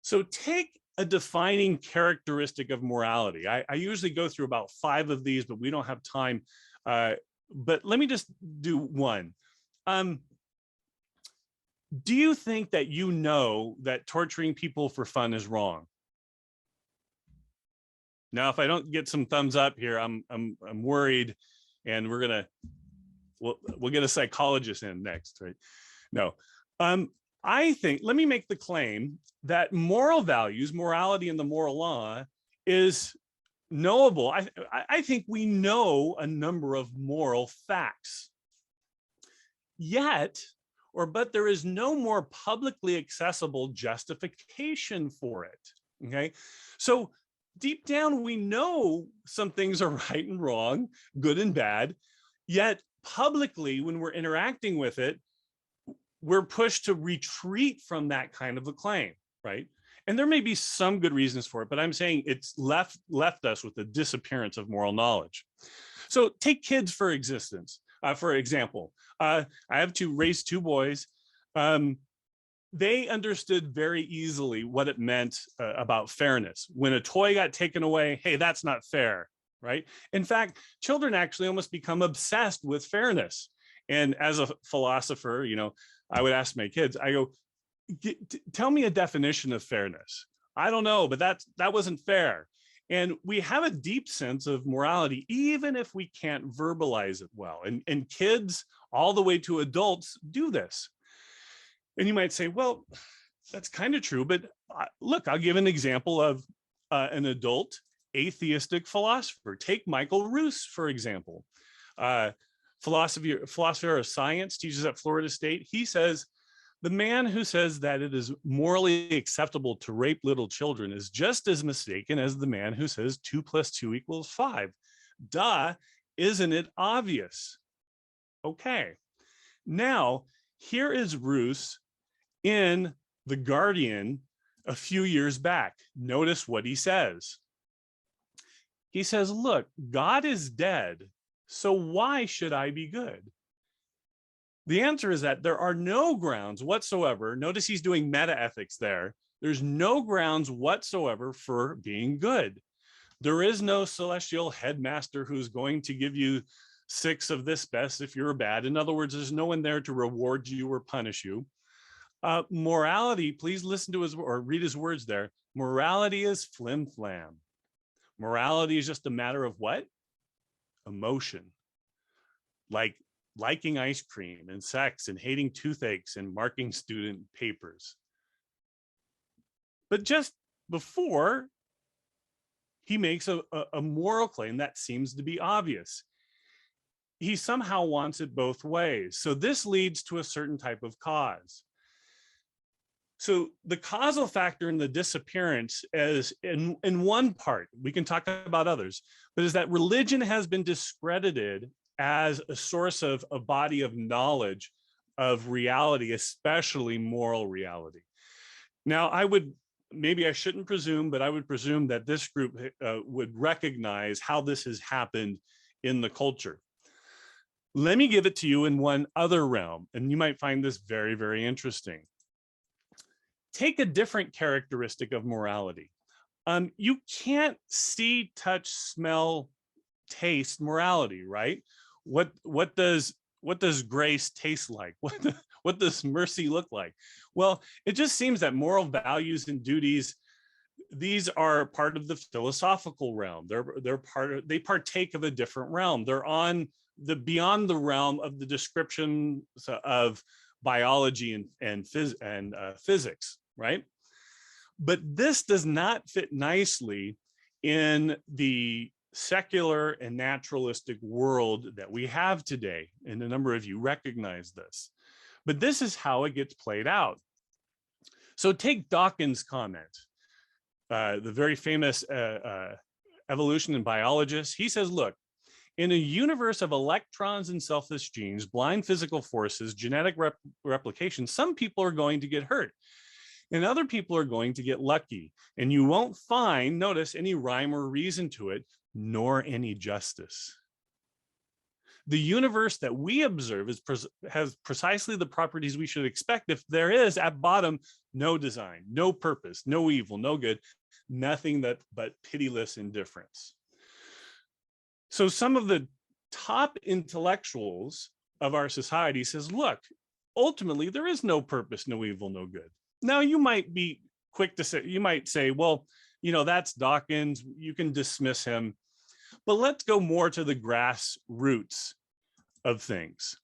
[SPEAKER 2] So take a defining characteristic of morality. I usually go through about 5 of these, but we don't have time. But let me just do one. Do you think that you know that torturing people for fun is wrong? Now, if I don't get some thumbs up here, I'm worried, and we'll get a psychologist in next, right? No, I think, let me make the claim that moral values, morality in the moral law is knowable. I think we know a number of moral facts. But there is no more publicly accessible justification for it, okay? So deep down, we know some things are right and wrong, good and bad, yet publicly, when we're interacting with it, we're pushed to retreat from that kind of a claim, right? And there may be some good reasons for it, but I'm saying it's left us with the disappearance of moral knowledge. So take kids for example. I have raised 2 boys. They understood very easily what it meant about fairness. When a toy got taken away, hey, that's not fair, right? In fact, children actually almost become obsessed with fairness. And as a philosopher, I would ask my kids, I go, tell me a definition of fairness. I don't know, but that wasn't fair. And we have a deep sense of morality, even if we can't verbalize it well. And kids all the way to adults do this. And you might say, well, that's kind of true, but look, I'll give an example of an adult atheistic philosopher. Take Michael Roos, for example. Philosopher of science, teaches at Florida State. He says, the man who says that it is morally acceptable to rape little children is just as mistaken as the man who says 2 + 2 = 5. Duh, isn't it obvious? Okay, now here is Roos in The Guardian a few years back. Notice what he says. He says, look, God is dead, so why should I be good? The answer is that there are no grounds whatsoever. Notice he's doing meta ethics there. There's no grounds whatsoever for being good. There is no celestial headmaster who's going to give you 6 of this best if you're bad. In other words, there's no one there to reward you or punish you. Morality, please listen to read his words there. Morality is flim flam. Morality is just a matter of what? Emotion. Like liking ice cream and sex and hating toothaches and marking student papers. But just before he makes a moral claim that seems to be obvious, he somehow wants it both ways. So this leads to a certain type of cause. So the causal factor in the disappearance is in one part, we can talk about others, but is that religion has been discredited as a source of a body of knowledge of reality, especially moral reality. Now, maybe I shouldn't presume, but I would presume that this group would recognize how this has happened in the culture. Let me give it to you in one other realm, and you might find this very, very interesting. Take a different characteristic of morality. You can't see, touch, smell, taste morality, right? What does grace taste like? What does mercy look like? Well, it just seems that moral values and duties, these are part of the philosophical realm. They partake of a different realm. They're on beyond the realm of the description of biology and physics, right? But this does not fit nicely in the secular and naturalistic world that we have today. And a number of you recognize this. But this is how it gets played out. So take Dawkins' comment, the very famous evolution and biologist. He says, look, in a universe of electrons and selfish genes, blind physical forces, genetic replication, some people are going to get hurt and other people are going to get lucky. And you won't find, notice, any rhyme or reason to it. nor any justice. The universe that we observe has precisely the properties we should expect if there is, at bottom, no design, no purpose, no evil, no good, nothing but pitiless indifference. So some of the top intellectuals of our society says, look, ultimately, there is no purpose, no evil, no good. Now, you might be quick to say, you might say, well, that's Dawkins, you can dismiss him. But let's go more to the grassroots of things.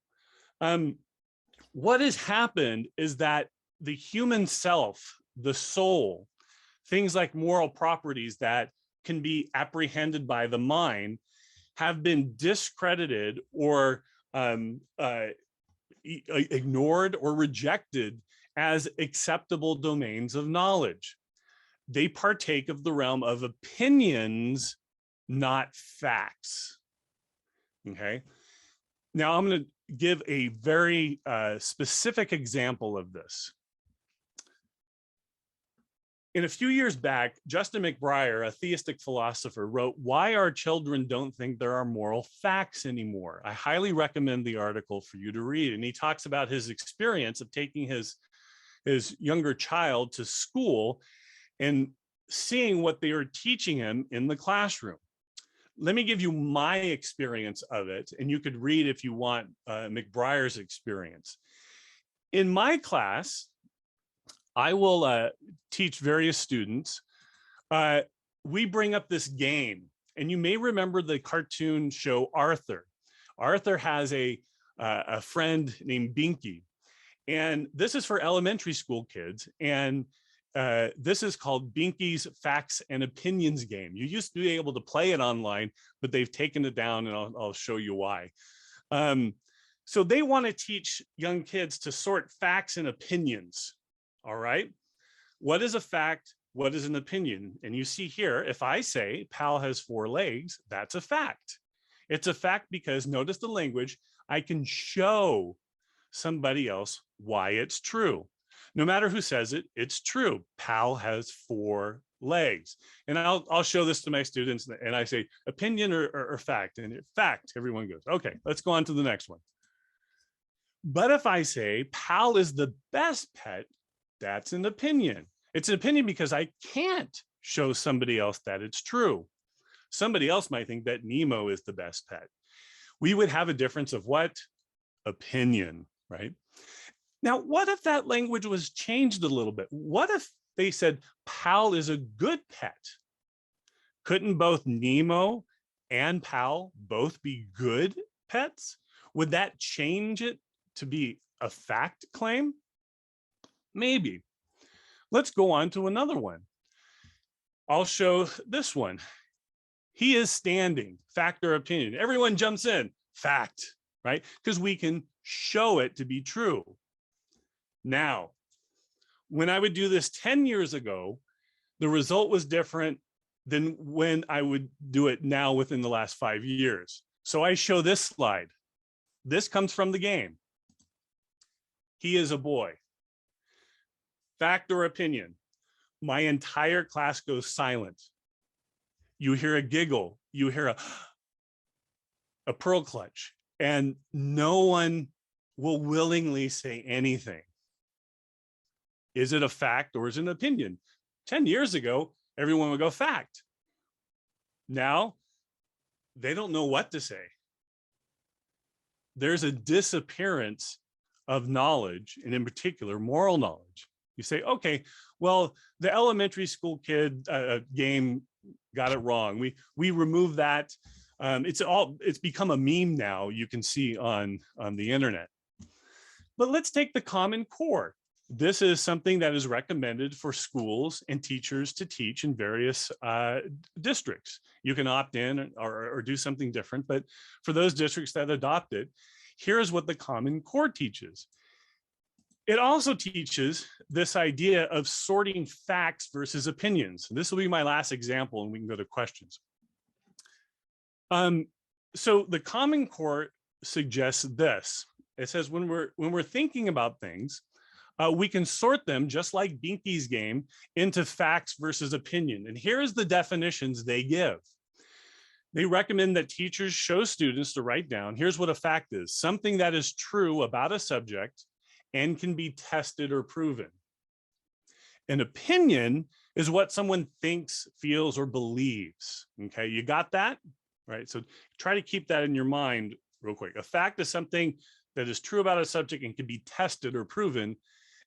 [SPEAKER 2] What has happened is that the human self, the soul, things like moral properties that can be apprehended by the mind have been discredited or ignored or rejected as acceptable domains of knowledge. They partake of the realm of opinions, not facts. Okay. Now I'm going to give a very specific example of this. In a few years back, Justin McBriar, a theistic philosopher, wrote, "Why Our Children Don't Think There Are Moral Facts Anymore." I highly recommend the article for you to read. And he talks about his experience of taking his younger child to school and seeing what they are teaching him in the classroom. Let me give you my experience of it, and you could read if you want McBriar's experience. In my class, I will teach various students. We bring up this game, and you may remember the cartoon show Arthur. Arthur has a friend named Binky, and this is for elementary school kids. And this is called Binky's Facts and Opinions game. You used to be able to play it online, but they've taken it down, and I'll show you why. So they want to teach young kids to sort facts and opinions. All right. What is a fact? What is an opinion? And you see here, if I say Pal has 4 legs, that's a fact. It's a fact because, notice the language, I can show somebody else why it's true. No matter who says it, it's true. Pal has 4 legs. And I'll show this to my students, and I say opinion or fact, and fact, everyone goes, okay, let's go on to the next one. But if I say Pal is the best pet, that's an opinion. It's an opinion because I can't show somebody else that it's true. Somebody else might think that Nemo is the best pet. We would have a difference of what? Opinion, right? Now, what if that language was changed a little bit? What if they said Pal is a good pet? Couldn't both Nemo and Pal both be good pets? Would that change it to be a fact claim? Maybe. Let's go on to another one. I'll show this one. He is standing, fact or opinion. Everyone jumps in, fact, right? Because we can show it to be true. Now, when I would do this 10 years ago, the result was different than when I would do it now within the last 5 years. So I show this slide. This comes from the game. He is a boy. Fact or opinion? My entire class goes silent. You hear a giggle, you hear a pearl clutch, and no one will willingly say anything. Is it a fact or is it an opinion? 10 years ago, everyone would go fact. Now, they don't know what to say. There's a disappearance of knowledge, and in particular, moral knowledge. You say, okay, well, the elementary school kid game got it wrong. We removed that. It's become a meme now, you can see on the internet. But let's take the Common Core. This is something that is recommended for schools and teachers to teach in various districts. You can opt in or do something different, but for those districts that adopt it, here's what the Common Core teaches. It also teaches this idea of sorting facts versus opinions. This will be my last example, and we can go to questions. So the Common Core suggests this. It says when we're thinking about things, we can sort them, just like Binky's game, into facts versus opinion. And here's the definitions they give. They recommend that teachers show students to write down, here's what a fact is, something that is true about a subject and can be tested or proven. An opinion is what someone thinks, feels, or believes. Okay, you got that? Right, so try to keep that in your mind real quick. A fact is something that is true about a subject and can be tested or proven.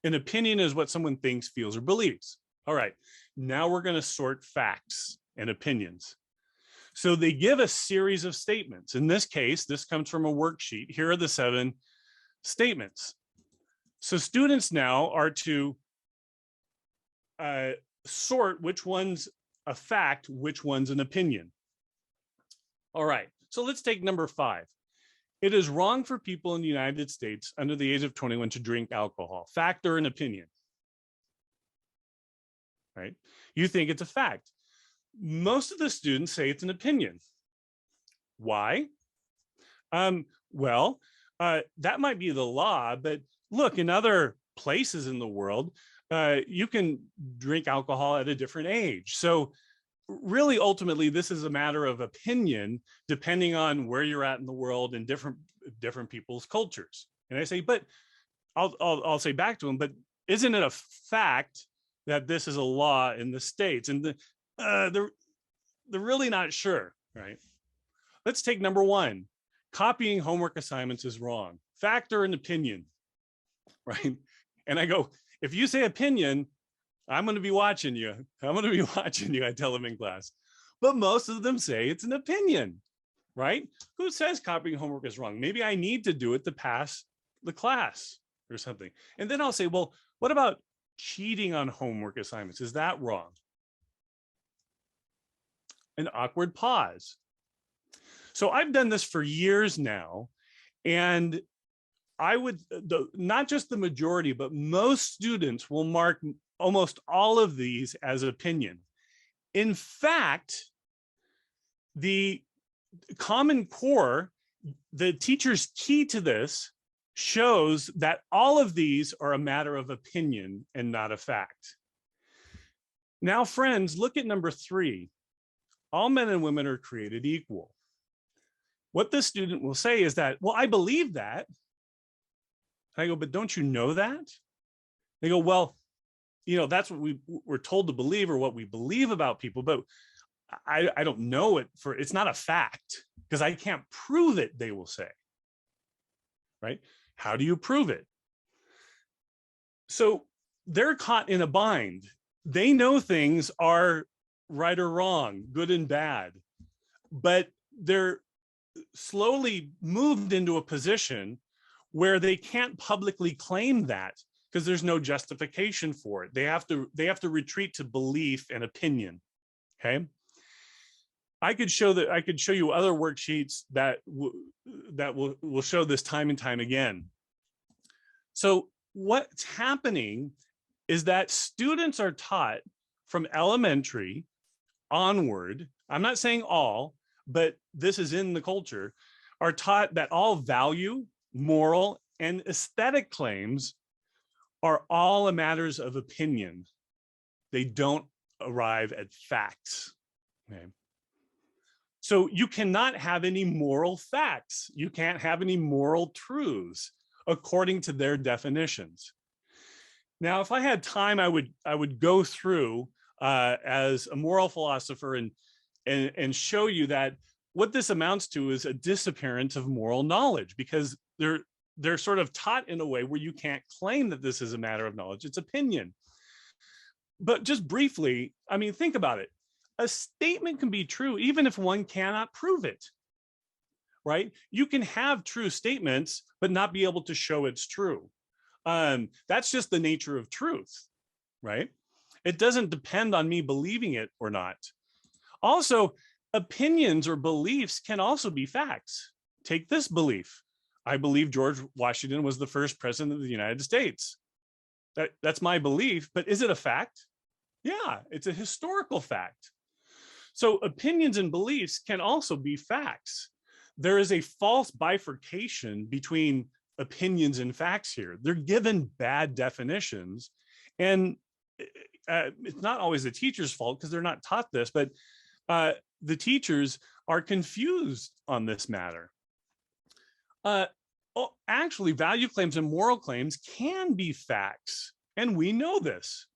[SPEAKER 2] An opinion is what someone thinks, feels, or believes. All right, now we're going to sort facts and opinions. So they give a series of statements. In this case, this comes from a worksheet. Here are the 7 statements. So students now are to sort which one's a fact, which one's an opinion. All right, so let's take number 5. It is wrong for people in the United States under the age of 21 to drink alcohol. Fact or an opinion? Right? You think it's a fact. Most of the students say it's an opinion. Why? Well, that might be the law, but look, in other places in the world, you can drink alcohol at a different age. So really, ultimately, this is a matter of opinion, depending on where you're at in the world and different people's cultures. And I say, but I'll say back to them, but isn't it a fact that this is a law in the States? And they're really not sure, right? Let's take number 1. Copying homework assignments is wrong. Fact or an opinion, right? And I go, if you say opinion, I'm going to be watching you. I'm going to be watching you, I tell them in class. But most of them say it's an opinion, right? Who says copying homework is wrong? Maybe I need to do it to pass the class or something. And then I'll say, well, what about cheating on homework assignments? Is that wrong? An awkward pause. So I've done this for years now, and I would, not just the majority, but most students will mark almost all of these as opinion. In fact, the Common Core, the teacher's key to this, shows that all of these are a matter of opinion and not a fact. Now, friends, look at number 3. All men and women are created equal. What the student will say is that, well, I believe that. I go, but don't you know that? They go, well, you know, that's what we're told to believe, or what we believe about people, but I don't know it it's not a fact because I can't prove it, they will say, right? How do you prove it? So they're caught in a bind. They know things are right or wrong, good and bad, but they're slowly moved into a position where they can't publicly claim that because there's no justification for it. They have to retreat to belief and opinion. Okay. I could show you other worksheets that will show this time and time again. So what's happening is that students are taught from elementary onward, I'm not saying all, but this is in the culture, are taught that all value, moral, and aesthetic claims are all matters of opinion. They don't arrive at facts. Okay. So you cannot have any moral facts. You can't have any moral truths according to their definitions. Now, if I had time, I would go through as a moral philosopher and show you that what this amounts to is a disappearance of moral knowledge, because they're sort of taught in a way where you can't claim that this is a matter of knowledge, it's opinion. But just briefly, I mean, think about it. A statement can be true even if one cannot prove it, right? You can have true statements, but not be able to show it's true. That's just the nature of truth, right? It doesn't depend on me believing it or not. Also, opinions or beliefs can also be facts. Take this belief. I believe George Washington was the first president of the United States. That's my belief, but is it a fact? Yeah, it's a historical fact. So opinions and beliefs can also be facts. There is a false bifurcation between opinions and facts here. They're given bad definitions, and it's not always the teacher's fault because they're not taught this, but the teachers are confused on this matter. Actually, value claims and moral claims can be facts, and we know this.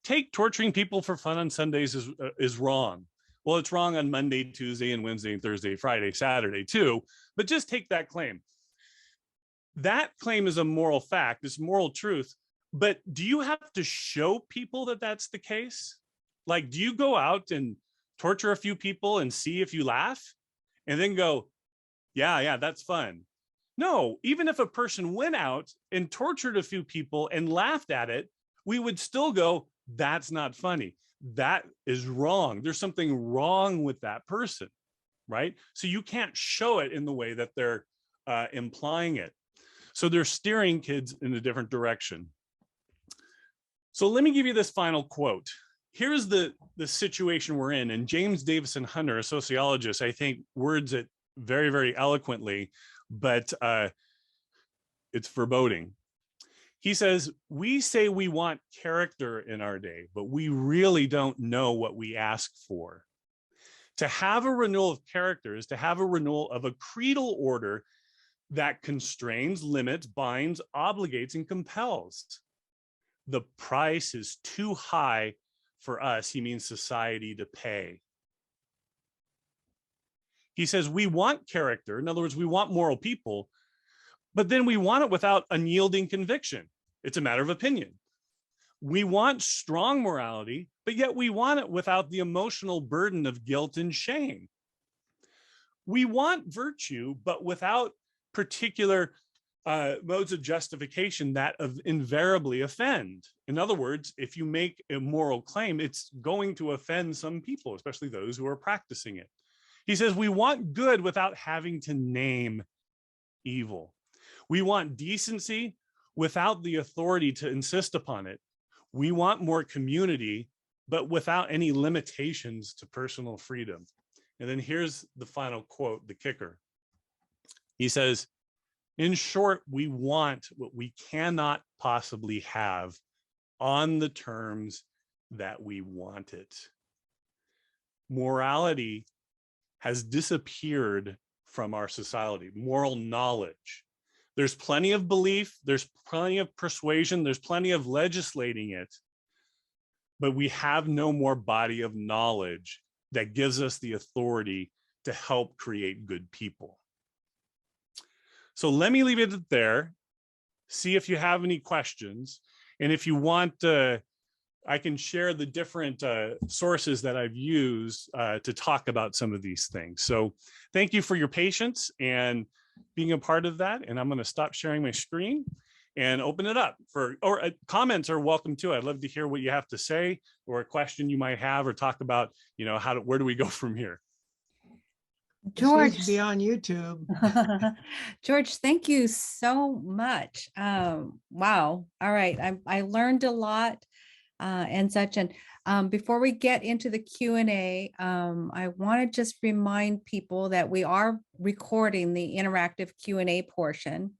[SPEAKER 2] Take torturing people for fun on Sundays is wrong. Well, it's wrong on Monday, Tuesday, and Wednesday, and Thursday, Friday, Saturday too, but just take that claim. That claim is a moral fact, it's moral truth, but do you have to show people that that's the case? Like, do you go out and torture a few people and see if you laugh and then go, yeah, that's fun? No, even if a person went out and tortured a few people and laughed at it, we would still go, that's not funny. That is wrong. There's something wrong with that person, right? So you can't show it in the way that they're implying it. So they're steering kids in a different direction. So let me give you this final quote. Here's the situation we're in. And James Davison Hunter, a sociologist, I think words it very, very eloquently, but it's foreboding. He says, we say we want character in our day, but we really don't know what we ask for. To have a renewal of character is to have a renewal of a creedal order that constrains, limits, binds, obligates, and compels. The price is too high for us, he means society, to pay. He says we want character. In other words, we want moral people, but then we want it without unyielding conviction. It's a matter of opinion. We want strong morality, but yet we want it without the emotional burden of guilt and shame. We want virtue, but without particular modes of justification that invariably offend. In other words, if you make a moral claim, it's going to offend some people, especially those who are practicing it. He says we want good without having to name evil. We want decency without the authority to insist upon it. We want more community, but without any limitations to personal freedom. And then here's the final quote, the kicker. He says, in short, we want what we cannot possibly have on the terms that we want it. Morality has disappeared from our society, moral knowledge. There's plenty of belief, there's plenty of persuasion, there's plenty of legislating it, but we have no more body of knowledge that gives us the authority to help create good people. So let me leave it there. See if you have any questions. And if you want, I can share the different sources that I've used to talk about some of these things. So thank you for your patience and being a part of that. And I'm going to stop sharing my screen and open it up for, or comments are welcome too. I'd love to hear what you have to say or a question you might have, or talk about, you know, where do we go from here?
[SPEAKER 1] George,
[SPEAKER 3] to be on YouTube.
[SPEAKER 1] George, thank you so much. Wow. All right. I learned a lot and such. And before we get into the Q&A, I want to just remind people that we are recording the interactive Q&A portion,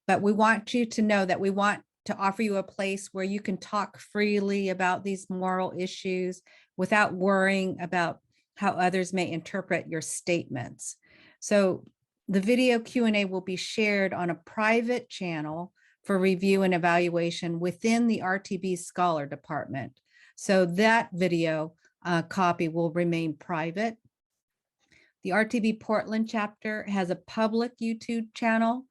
[SPEAKER 1] but we want you to know that we want to offer you a place where you can talk freely about these moral issues without worrying about how others may interpret your statements. So the video Q&A will be shared on a private channel for review and evaluation within the RTB Scholar Department. So that video copy will remain private. The RTB Portland chapter has a public YouTube channel.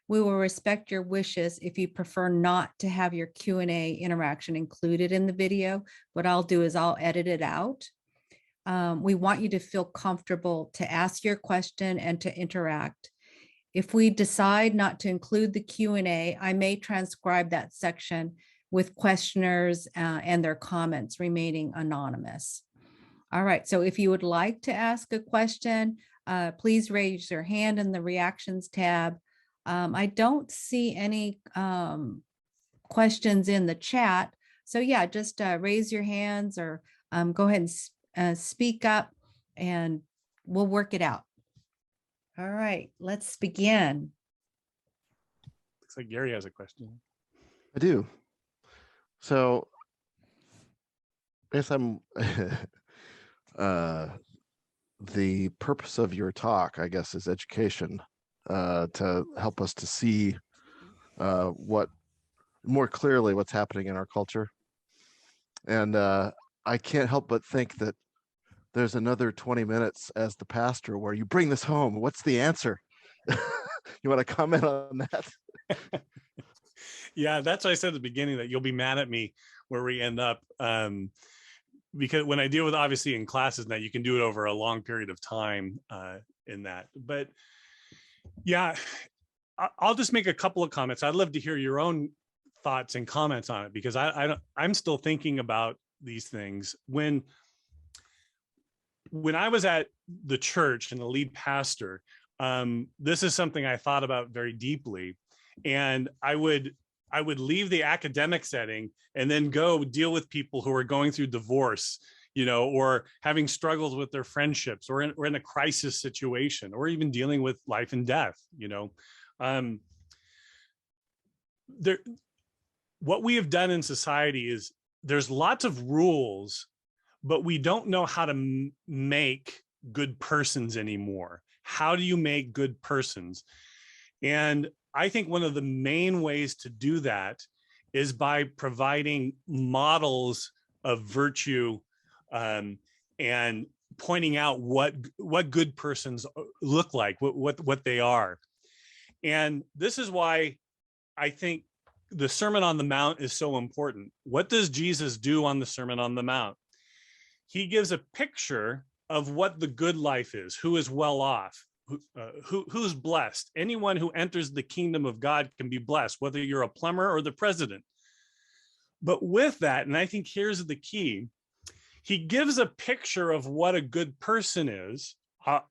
[SPEAKER 1] We will respect your wishes if you prefer not to have your Q&A interaction included in the video. What I'll do is I'll edit it out. We want you to feel comfortable to ask your question and to interact. If we decide not to include the Q&A, I may transcribe that section with questioners and their comments remaining anonymous. All right, so if you would like to ask a question, please raise your hand in the reactions tab. I don't see any questions in the chat. So yeah, just raise your hands or go ahead and speak up and we'll work it out. All right, let's begin.
[SPEAKER 2] Looks like Gary has a question.
[SPEAKER 4] I do. So I guess I'm the purpose of your talk, I guess, is education, to help us to see what more clearly what's happening in our culture. And I can't help but think that there's another 20 minutes as the pastor where you bring this home. What's the answer? You want to comment on that?
[SPEAKER 2] Yeah, that's why I said at the beginning that you'll be mad at me where we end up. Because when I deal with, obviously in classes now, you can do it over a long period of time in that. But yeah, I'll just make a couple of comments. I'd love to hear your own thoughts and comments on it, because I'm still thinking about these things. When I was at the church and the lead pastor, this is something I thought about very deeply. And I would leave the academic setting and then go deal with people who are going through divorce, or having struggles with their friendships, or in a crisis situation, or even dealing with life and death. What we have done in society is there's lots of rules, but we don't know how to make good persons anymore. How do you make good persons? And I think one of the main ways to do that is by providing models of virtue, and pointing out what good persons look like, what they are. And this is why I think the Sermon on the Mount is so important. What does Jesus do on the Sermon on the Mount? He gives a picture of what the good life is, who is well off, who's blessed. Anyone who enters the kingdom of God can be blessed, whether you're a plumber or the president. But with that, and I think here's the key, he gives a picture of what a good person is.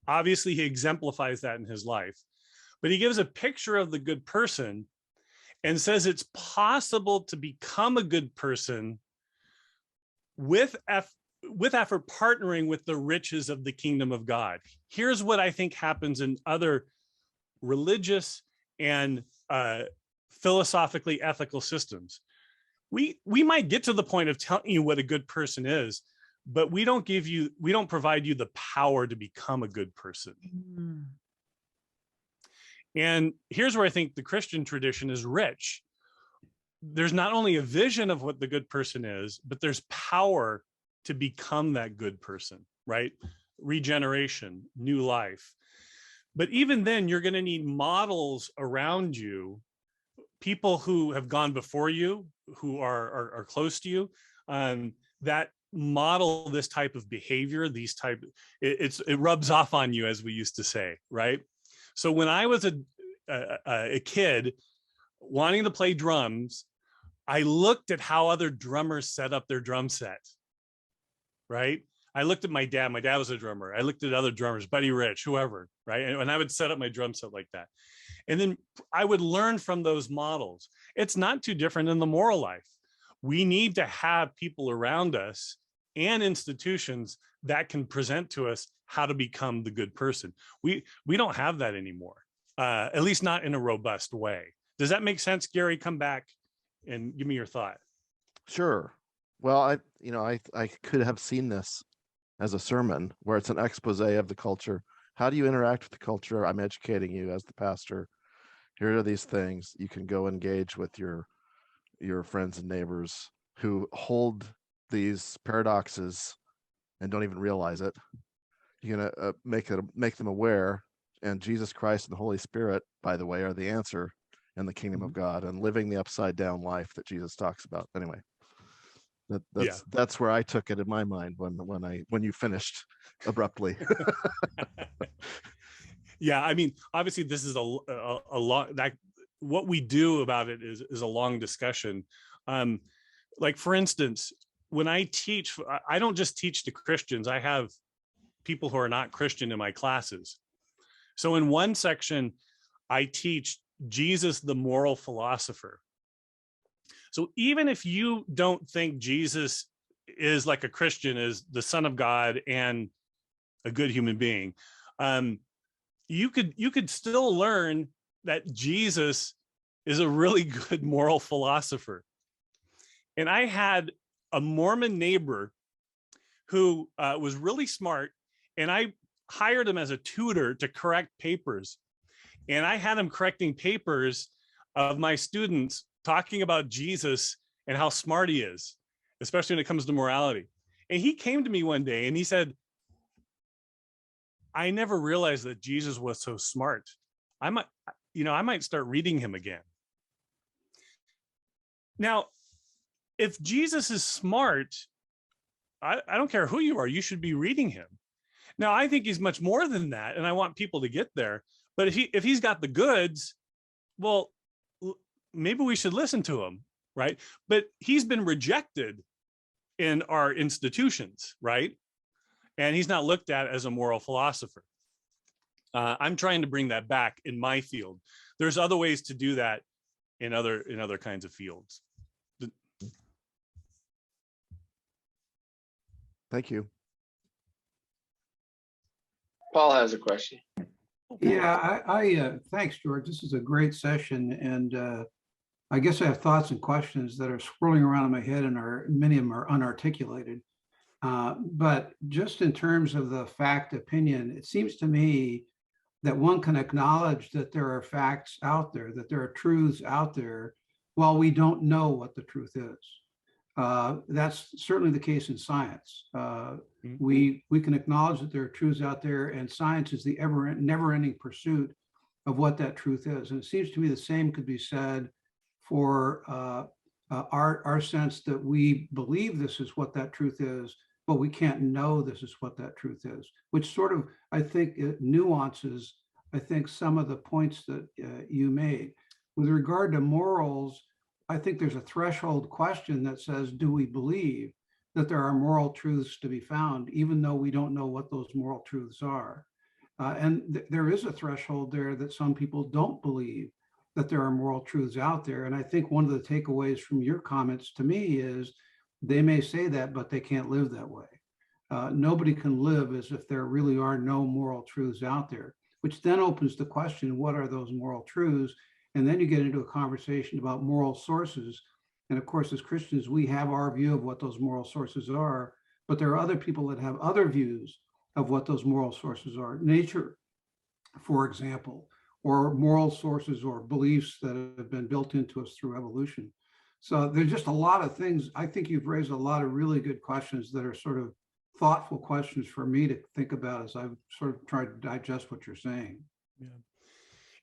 [SPEAKER 2] Obviously, he exemplifies that in his life, but he gives a picture of the good person and says it's possible to become a good person with effort, partnering with the riches of the kingdom of God. Here's what I think happens in other religious and philosophically ethical systems. We might get to the point of telling you what a good person is, but we don't provide you the power to become a good person.
[SPEAKER 1] Mm.
[SPEAKER 2] And here's where I think the Christian tradition is rich. There's not only a vision of what the good person is, but there's power to become that good person, right? Regeneration, new life. But even then, you're going to need models around you, people who have gone before you, who are close to you, that model this type of behavior, it rubs off on you, as we used to say, right? So when I was a kid wanting to play drums, I looked at how other drummers set up their drum set, right? I looked at my dad. My dad was a drummer. I looked at other drummers, Buddy Rich, whoever, right? And I would set up my drum set like that. And then I would learn from those models. It's not too different in the moral life. We need to have people around us and institutions that can present to us how to become the good person. We don't have that anymore, at least not in a robust way. Does that make sense, Gary? Come back and give me your thought.
[SPEAKER 4] Sure. Well, I could have seen this as a sermon where it's an expose of the culture. How do you interact with the culture? I'm educating you as the pastor. Here are these things. You can go engage with your friends and neighbors who hold these paradoxes and don't even realize it. You're gonna make them aware. And Jesus Christ and the Holy Spirit, by the way, are the answer in the kingdom of God and living the upside down life that Jesus talks about. Anyway, that's where I took it in my mind when you finished abruptly.
[SPEAKER 2] Yeah, I mean, obviously this is a lot, that what we do about it is a long discussion. Like, for instance, when I teach, I don't just teach to Christians. I have people who are not Christian in my classes. So in one section, I teach Jesus, the moral philosopher. So even if you don't think Jesus is like a Christian, is the Son of God and a good human being, you could still learn that Jesus is a really good moral philosopher. And I had a Mormon neighbor who was really smart, and I hired him as a tutor to correct papers. And I had him correcting papers of my students talking about Jesus and how smart he is, especially when it comes to morality. And he came to me one day and he said, I never realized that Jesus was so smart. I might start reading him again. Now, if Jesus is smart, I don't care who you are, you should be reading him. Now, I think he's much more than that, and I want people to get there. But if he's got the goods, well, maybe we should listen to him, right? But he's been rejected in our institutions, right? And he's not looked at as a moral philosopher. I'm trying to bring that back in my field. There's other ways to do that in other kinds of fields.
[SPEAKER 4] Thank you.
[SPEAKER 3] Paul has a question.
[SPEAKER 5] Yeah, I thanks, George. This is a great session, and I guess I have thoughts and questions that are swirling around in my head, and many of them are unarticulated. But just in terms of the fact opinion, it seems to me that one can acknowledge that there are facts out there, that there are truths out there, while we don't know what the truth is. That's certainly the case in science. We can acknowledge that there are truths out there, and science is the never-ending pursuit of what that truth is. And it seems to me the same could be said for our sense that we believe this is what that truth is, but we can't know this is what that truth is, which sort of, I think, nuances, I think, some of the points that you made. With regard to morals, I think there's a threshold question that says, do we believe that there are moral truths to be found, even though we don't know what those moral truths are? And there is a threshold there that some people don't believe that there are moral truths out there. And I think one of the takeaways from your comments to me is they may say that, but they can't live that way. Nobody can live as if there really are no moral truths out there, which then opens the question, what are those moral truths? And then you get into a conversation about moral sources. And of course, as Christians, we have our view of what those moral sources are, but there are other people that have other views of what those moral sources are. Nature, for example, or moral sources or beliefs that have been built into us through evolution. So there's just a lot of things. I think you've raised a lot of really good questions that are sort of thoughtful questions for me to think about as I've sort of tried to digest what you're saying.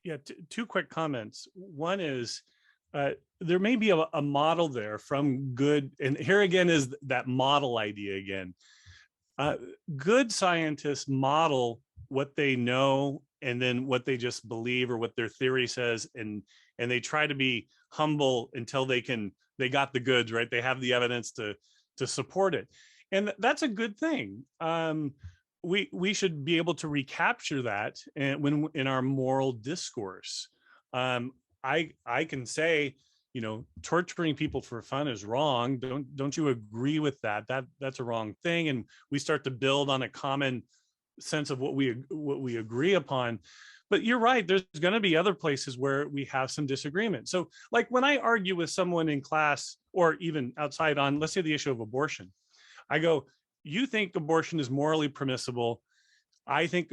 [SPEAKER 2] Yeah, two quick comments. One is there may be a model there from good, and here again is that model idea again. Good scientists model what they know and then what they just believe or what their theory says, and they try to be humble until they got the goods, right? They have the evidence to support it, and that's a good thing. We should be able to recapture that when in our moral discourse. I can say, torturing people for fun is wrong. Don't you agree with that? That's a wrong thing, and we start to build on a common sense of what we agree upon. But you're right, there's going to be other places where we have some disagreement. So like when I argue with someone in class or even outside on, let's say, the issue of abortion, I go, you think abortion is morally permissible. I think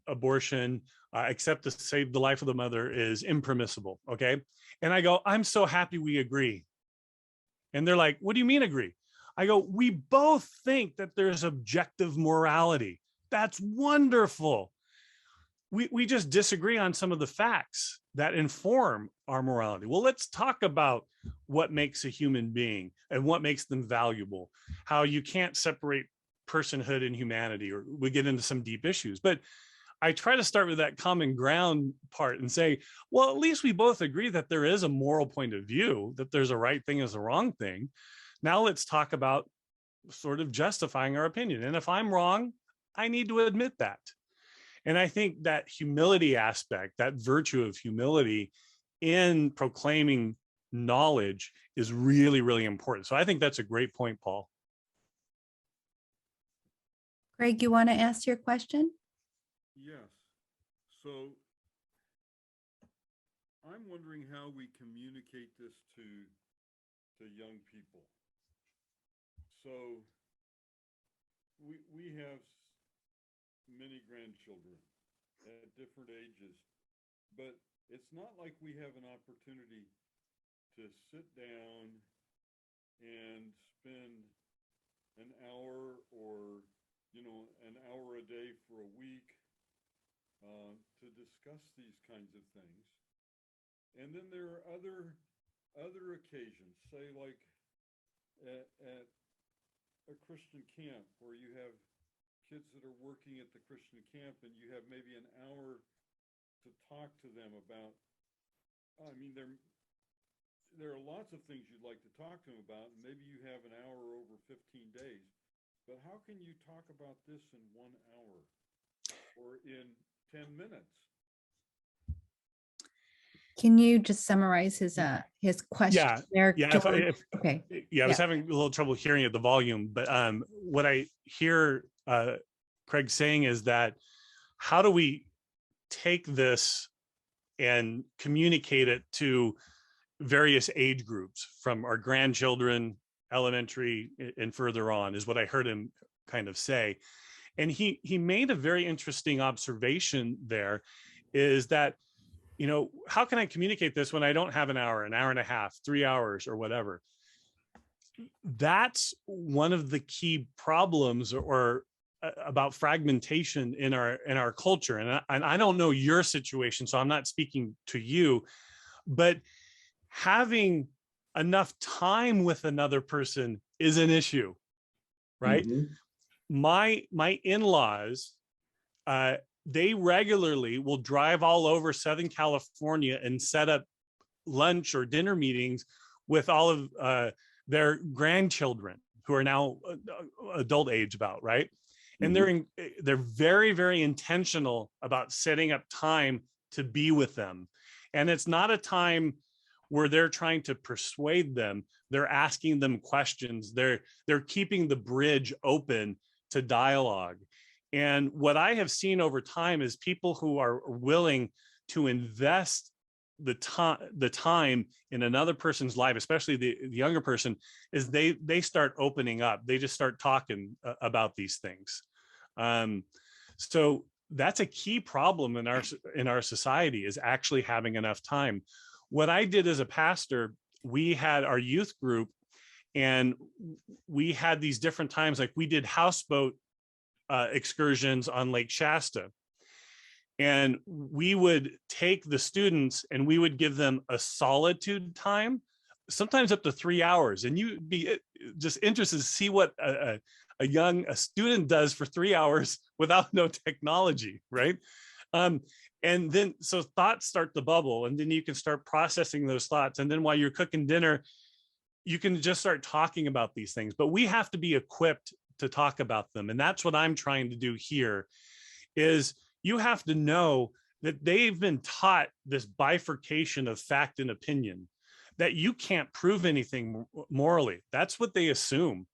[SPEAKER 2] abortion, except to save the life of the mother, is impermissible. Okay. And I go, I'm so happy we agree. And they're like, what do you mean agree? I go, we both think that there's objective morality. That's wonderful. We just disagree on some of the facts that inform our morality. Well, let's talk about what makes a human being and what makes them valuable, how you can't separate personhood and humanity, or we get into some deep issues. But I try to start with that common ground part and say, well, at least we both agree that there is a moral point of view, that there's a right thing as a wrong thing. Now let's talk about sort of justifying our opinion. And if I'm wrong, I need to admit that. And I think that humility aspect, that virtue of humility in proclaiming knowledge is really, really important. So I think that's a great point, Paul.
[SPEAKER 1] Craig, you want to ask your question?
[SPEAKER 6] Yes. So I'm wondering how we communicate this to young people. So we have many grandchildren at different ages, but it's not like we have an opportunity to sit down and spend an hour or, an hour a day for a week to discuss these kinds of things. And then there are other occasions, say like at a Christian camp where you have kids that are working at the Christian camp and you have maybe an hour to talk to them about, there are lots of things you'd like to talk to them about, and maybe you have an hour over 15 days, but how can you talk about this in 1 hour or in 10 minutes?
[SPEAKER 1] Can you just summarize his question there,
[SPEAKER 2] Yeah.
[SPEAKER 1] George? Okay.
[SPEAKER 2] I was having a little trouble hearing at the volume, but what I hear Craig saying is that how do we take this and communicate it to various age groups from our grandchildren, elementary and further on, is what I heard him kind of say. And he made a very interesting observation there, is that, how can I communicate this when I don't have an hour and a half, 3 hours or whatever? That's one of the key problems or about fragmentation in our culture. And I don't know your situation, so I'm not speaking to you, but having enough time with another person is an issue, right?
[SPEAKER 6] Mm-hmm.
[SPEAKER 2] My in-laws, they regularly will drive all over Southern California and set up lunch or dinner meetings with all of their grandchildren who are now adult age about, right? And they're very, very intentional about setting up time to be with them. And it's not a time where they're trying to persuade them. They're asking them questions. They're keeping the bridge open to dialogue. And what I have seen over time is people who are willing to invest the time in another person's life, especially the younger person, is they start opening up. They just start talking about these things. So that's a key problem in our society, is actually having enough time. What I did as a pastor, we had our youth group, and we had these different times, like we did houseboat excursions on Lake Shasta. And we would take the students and we would give them a solitude time, sometimes up to 3 hours. And you'd be just interested to see what a student does for 3 hours without no technology, right? And then, so thoughts start to bubble, and then you can start processing those thoughts. And then while you're cooking dinner, you can just start talking about these things. But we have to be equipped to talk about them. And that's what I'm trying to do here, is you have to know that they've been taught this bifurcation of fact and opinion, that you can't prove anything morally. That's what they assume.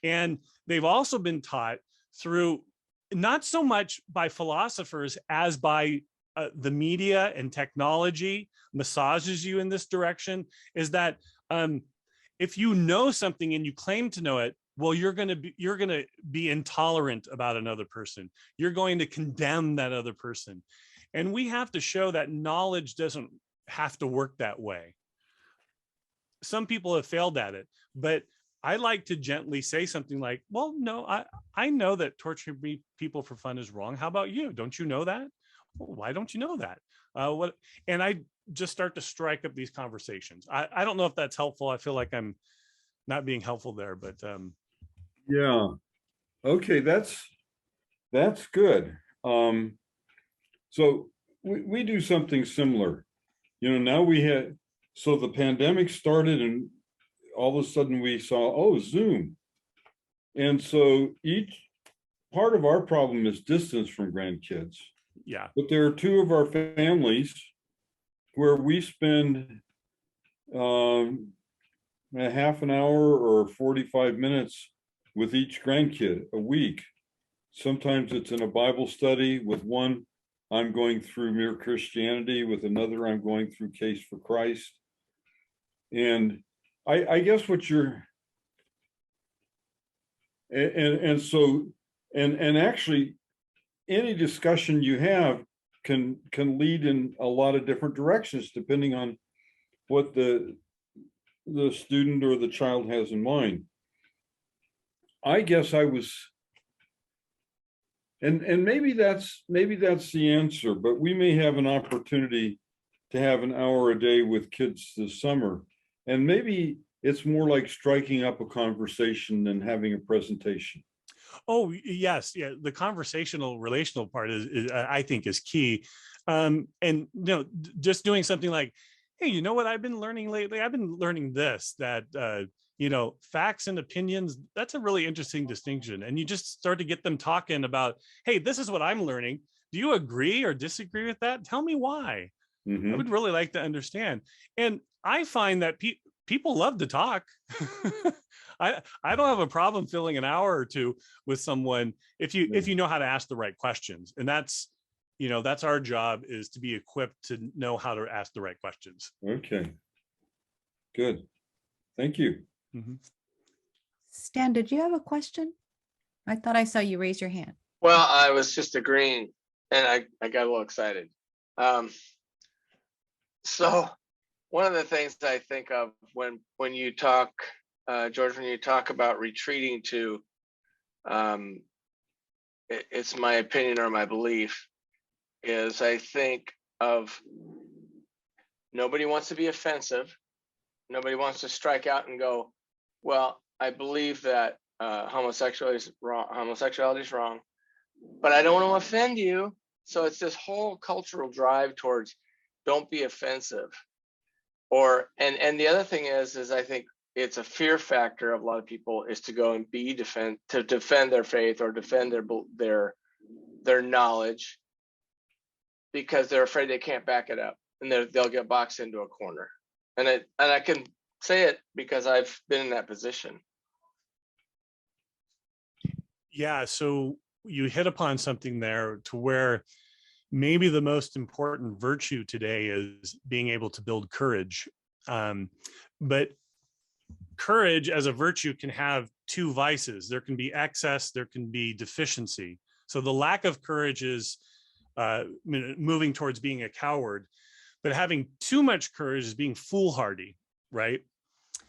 [SPEAKER 2] And they've also been taught through, not so much by philosophers as by the media and technology massages you in this direction, is that if you know something and you claim to know it, well, you're going to be intolerant about another person. You're going to condemn that other person. And we have to show that knowledge doesn't have to work that way. Some people have failed at it, but I like to gently say something like, well, no, I know that torturing people for fun is wrong. How about you? Don't you know that? Well, why don't you know that? And I just start to strike up these conversations. I don't know if that's helpful. I feel like I'm not being helpful there, but
[SPEAKER 6] yeah. Okay, that's good. So we do something similar. Now so the pandemic started, and all of a sudden we saw, Zoom. And so each part of our problem is distance from grandkids.
[SPEAKER 2] Yeah.
[SPEAKER 6] But there are two of our families where we spend a half an hour or 45 minutes with each grandkid a week. Sometimes it's in a Bible study. With one, I'm going through Mere Christianity. With another, I'm going through Case for Christ. And I guess what you're, and actually, any discussion you have can lead in a lot of different directions depending on what the student or the child has in mind. I guess I was, and maybe that's the answer, but we may have an opportunity to have an hour a day with kids this summer, and maybe it's more like striking up a conversation than having a presentation.
[SPEAKER 2] Oh, yes. Yeah. The conversational relational part is I think is key. And, you know, just doing something like, hey, you know what I've been learning lately? I've been learning this, that, you know, facts and opinions, that's a really interesting distinction. And you just start to get them talking about, hey, this is what I'm learning. Do you agree or disagree with that? Tell me why. I would really like to understand. And I find that people love to talk. I don't have a problem filling an hour or two with someone if you know how to ask the right questions. And that's, you know, that's our job, is to be equipped to know how to ask the right questions.
[SPEAKER 6] Okay. Good. Thank you.
[SPEAKER 1] Stan, did you have a question? I thought I saw you raise your hand.
[SPEAKER 3] Well, I was just agreeing, and I got a little excited. So one of the things I think of when you talk, George, when you talk about retreating to, it's my opinion or my belief, is I think of nobody wants to be offensive. Nobody wants to strike out and go, well, I believe that homosexuality is wrong, but I don't want to offend you. So it's this whole cultural drive towards don't be offensive. Or and the other thing is I think it's a fear factor of a lot of people is to go and defend their faith or defend their knowledge, because they're afraid they can't back it up and they'll get boxed into a corner. And I can say it because I've been in that position.
[SPEAKER 2] Yeah, so you hit upon something there to where maybe the most important virtue today is being able to build courage. But courage as a virtue can have two vices. There can be excess, there can be deficiency. So the lack of courage is moving towards being a coward, but having too much courage is being foolhardy, right?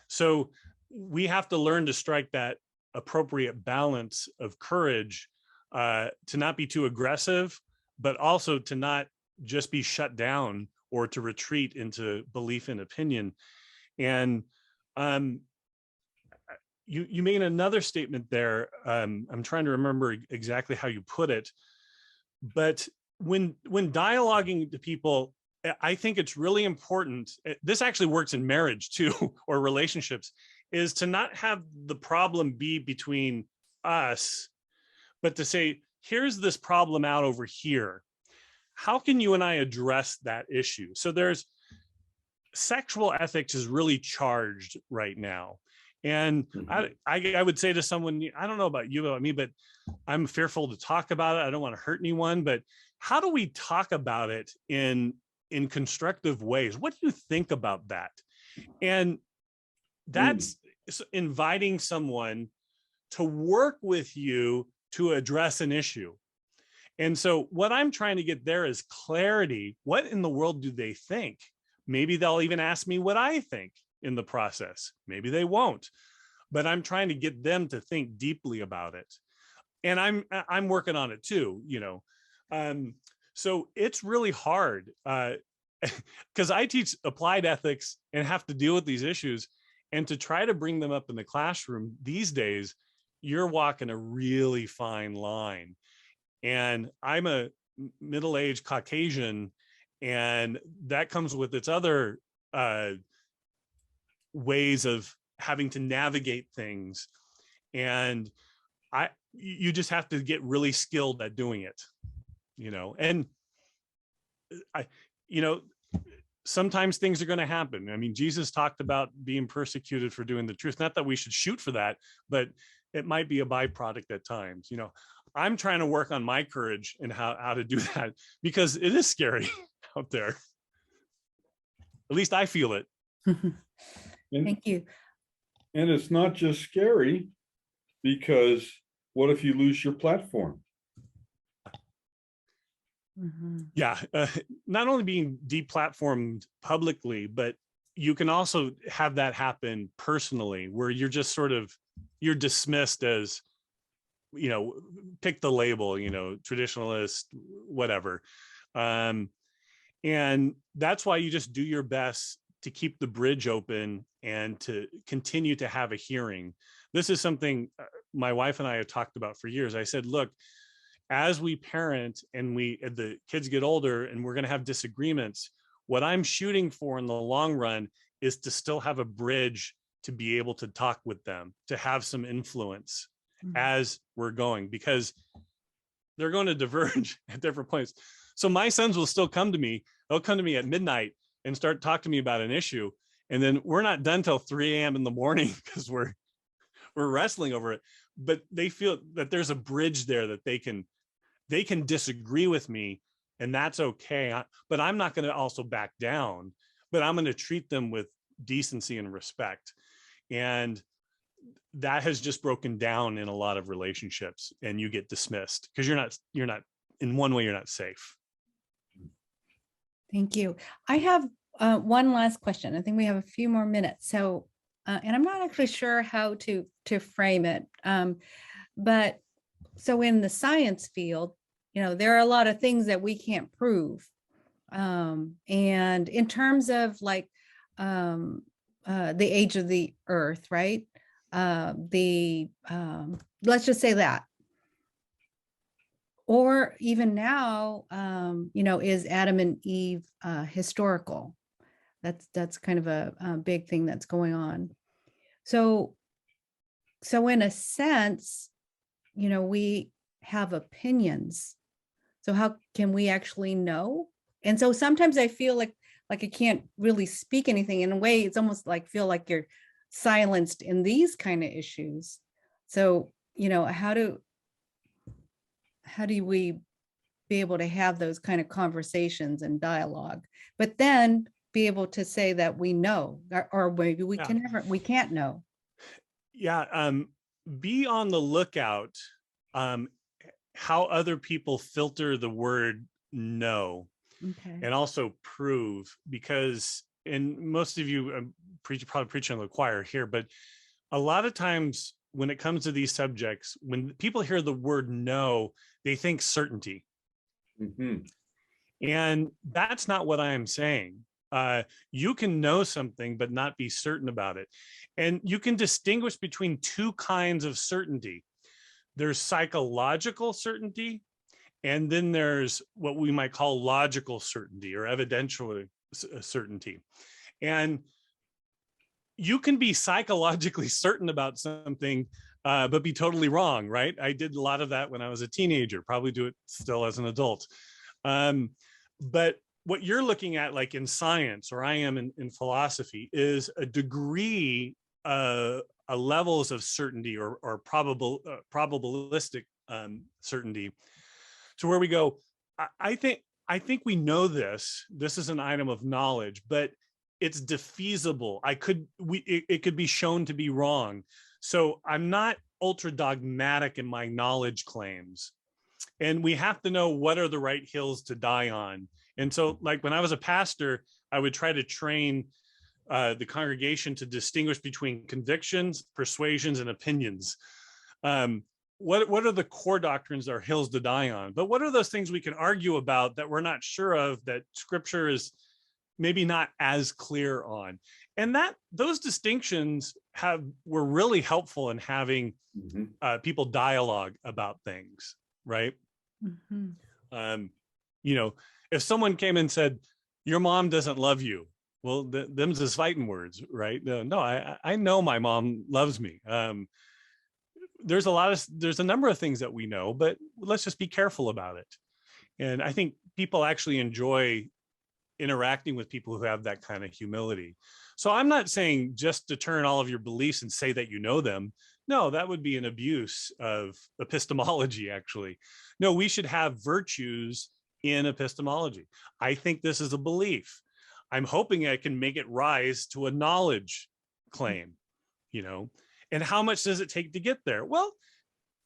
[SPEAKER 2] So we have to learn to strike that appropriate balance of courage, to not be too aggressive, but also to not just be shut down or to retreat into belief and opinion. And you made another statement there. I'm trying to remember exactly how you put it, but when dialoguing to people, I think it's really important. This actually works in marriage too, or relationships, is to not have the problem be between us, but to say, here's this problem out over here. How can you and I address that issue? So there's sexual ethics is really charged right now. And I would say to someone, I don't know about you, about me, but I'm fearful to talk about it. I don't want to hurt anyone, but how do we talk about it in constructive ways? What do you think about that? And that's inviting someone to work with you to address an issue. And so what I'm trying to get there is clarity. What in the world do they think? Maybe they'll even ask me what I think in the process. Maybe they won't, but I'm trying to get them to think deeply about it. And I'm working on it too, you know. So it's really hard because I teach applied ethics and have to deal with these issues, and to try to bring them up in the classroom these days, you're walking a really fine line. And I'm a middle-aged Caucasian, and that comes with its other ways of having to navigate things. And you just have to get really skilled at doing it, you know. And sometimes things are going to happen. I mean, Jesus talked about being persecuted for doing the truth. Not that we should shoot for that, but it might be a byproduct at times. You know, I'm trying to work on my courage and how to do that, because it is scary out there. At least I feel it.
[SPEAKER 1] Thank you.
[SPEAKER 6] And it's not just scary, because what if you lose your platform?
[SPEAKER 2] Yeah, not only being deplatformed publicly, but you can also have that happen personally, where you're just sort of, you're dismissed as, you know, pick the label, you know, traditionalist, whatever. And that's why you just do your best to keep the bridge open and to continue to have a hearing. This is something my wife and I have talked about for years. I said, look, as we parent and the kids get older and we're going to have disagreements, what I'm shooting for in the long run is to still have a bridge to be able to talk with them, to have some influence as we're going, because they're going to diverge at different points. So my sons will still come to me. They'll come to me at midnight and start talking to me about an issue. And then we're not done till 3 a.m. in the morning because we're wrestling over it. But they feel that there's a bridge there that they can disagree with me, and that's okay. But I'm not going to also back down, but I'm going to treat them with decency and respect. And that has just broken down in a lot of relationships, and you get dismissed because you're not in one way, you're not safe.
[SPEAKER 1] Thank you. I have one last question. I think we have a few more minutes. So, and I'm not actually sure how to frame it. But so in the science field, you know, there are a lot of things that we can't prove. And in terms of like the age of the earth, right? Let's just say that. Or even now, you know, is Adam and Eve historical? That's kind of a big thing that's going on. So in a sense, you know, we have opinions. So how can we actually know? And so sometimes I feel like I can't really speak anything. In a way, it's almost like feel like you're silenced in these kind of issues. So, you know, how do we be able to have those kind of conversations and dialogue, but then be able to say that we know, or maybe we can't know.
[SPEAKER 2] Yeah. Be on the lookout how other people filter the word no.
[SPEAKER 1] Okay.
[SPEAKER 2] And also prove, because, and most of you probably preaching on the choir here, but a lot of times when it comes to these subjects, when people hear the word no, they think certainty. And that's not what I am saying. You can know something, but not be certain about it. And you can distinguish between two kinds of certainty. There's psychological certainty, and then there's what we might call logical certainty or evidential certainty. And you can be psychologically certain about something, but be totally wrong, right? I did a lot of that when I was a teenager, probably do it still as an adult. But what you're looking at, like in science, or I am in philosophy, is a degree, levels of certainty or probabilistic certainty, to where we go, I think we know this is an item of knowledge, but it's defeasible. It could be shown to be wrong. So I'm not ultra dogmatic in my knowledge claims. And we have to know what are the right hills to die on. And so, like when I was a pastor, I would try to train the congregation to distinguish between convictions, persuasions, and opinions. What are the core doctrines or hills to die on? But what are those things we can argue about that we're not sure of, that scripture is maybe not as clear on? And that those distinctions were really helpful in having people dialogue about things, right? You know, if someone came and said, your mom doesn't love you, well, them's his fighting words, right? No, I know my mom loves me. There's a number of things that we know, but let's just be careful about it. And I think people actually enjoy interacting with people who have that kind of humility. So I'm not saying just to turn all of your beliefs and say that you know them. No, that would be an abuse of epistemology, actually. No, we should have virtues in epistemology. I think this is a belief. I'm hoping I can make it rise to a knowledge claim, you know. And how much does it take to get there? Well,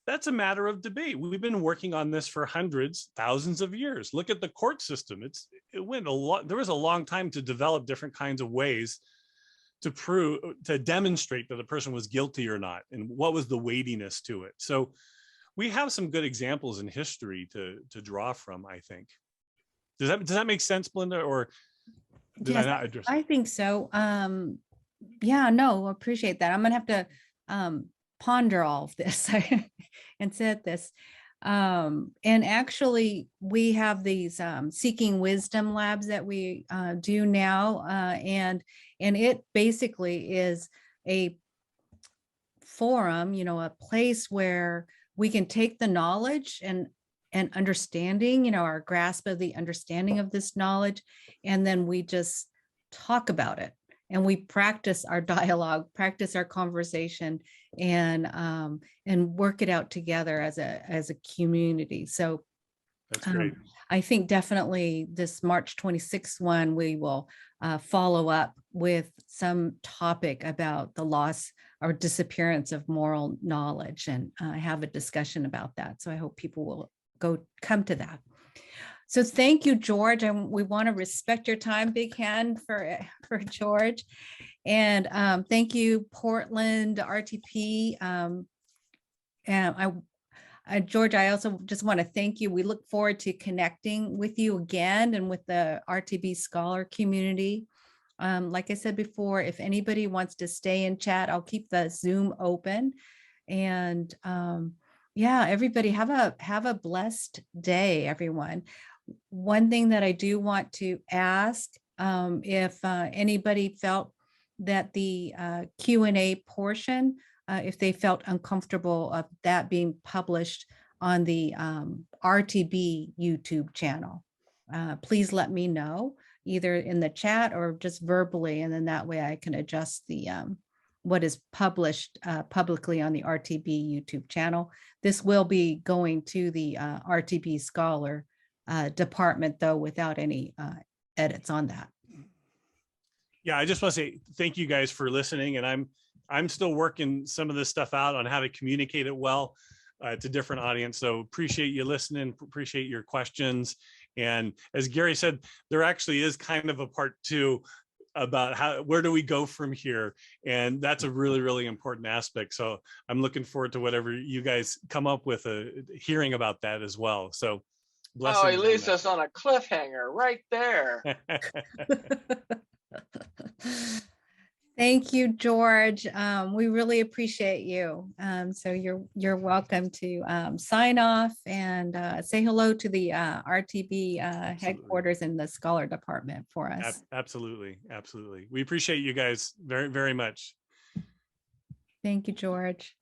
[SPEAKER 2] That's a matter of debate. We've been working on this for hundreds, thousands of years. Look at the court system. It went a lot. There was a long time to develop different kinds of ways to demonstrate that a person was guilty or not, and what was the weightiness to it. So we have some good examples in history to draw from, I think. Does that make sense, Belinda, or did I
[SPEAKER 1] Yes,
[SPEAKER 2] not address it?
[SPEAKER 1] I think so. Yeah, no, appreciate that. I'm gonna have to ponder all of this and set this. And actually, we have these seeking wisdom labs that we do now, and it basically is a forum, a place where we can take the knowledge and understanding, our grasp of the understanding of this knowledge, and then we just talk about it, and we practice our dialogue, practice our conversation, and work it out together as a community. So
[SPEAKER 2] That's great.
[SPEAKER 1] I think definitely this March 26th one, we will follow up with some topic about the loss or disappearance of moral knowledge, and have a discussion about that. So I hope people will come to that. So thank you, George. And we want to respect your time. Big hand for George. And thank you, Portland RTP. And George, I also just want to thank you. We look forward to connecting with you again and with the RTB scholar community. Like I said before, if anybody wants to stay in chat, I'll keep the Zoom open. And yeah, everybody have a blessed day, everyone. One thing that I do want to ask, if anybody felt that the Q&A portion, if they felt uncomfortable of that being published on the RTB YouTube channel, please let me know either in the chat or just verbally, and then that way I can adjust the what is published publicly on the RTB YouTube channel. This will be going to the RTB Scholar department, though, without any edits on that.
[SPEAKER 2] Yeah, I just want to say thank you guys for listening, and I'm still working some of this stuff out on how to communicate it well to different audience. So appreciate you listening, appreciate your questions. And as Gary said, there actually is kind of a part 2 about where do we go from here, and that's a really, really important aspect. So I'm looking forward to whatever you guys come up with, hearing about that as well. So
[SPEAKER 3] oh, he leaves us on a cliffhanger right there.
[SPEAKER 1] Thank you, George. We really appreciate you. So you're welcome to sign off and say hello to the RTB headquarters in the scholar department for us.
[SPEAKER 2] Absolutely. We appreciate you guys very, very much.
[SPEAKER 1] Thank you, George.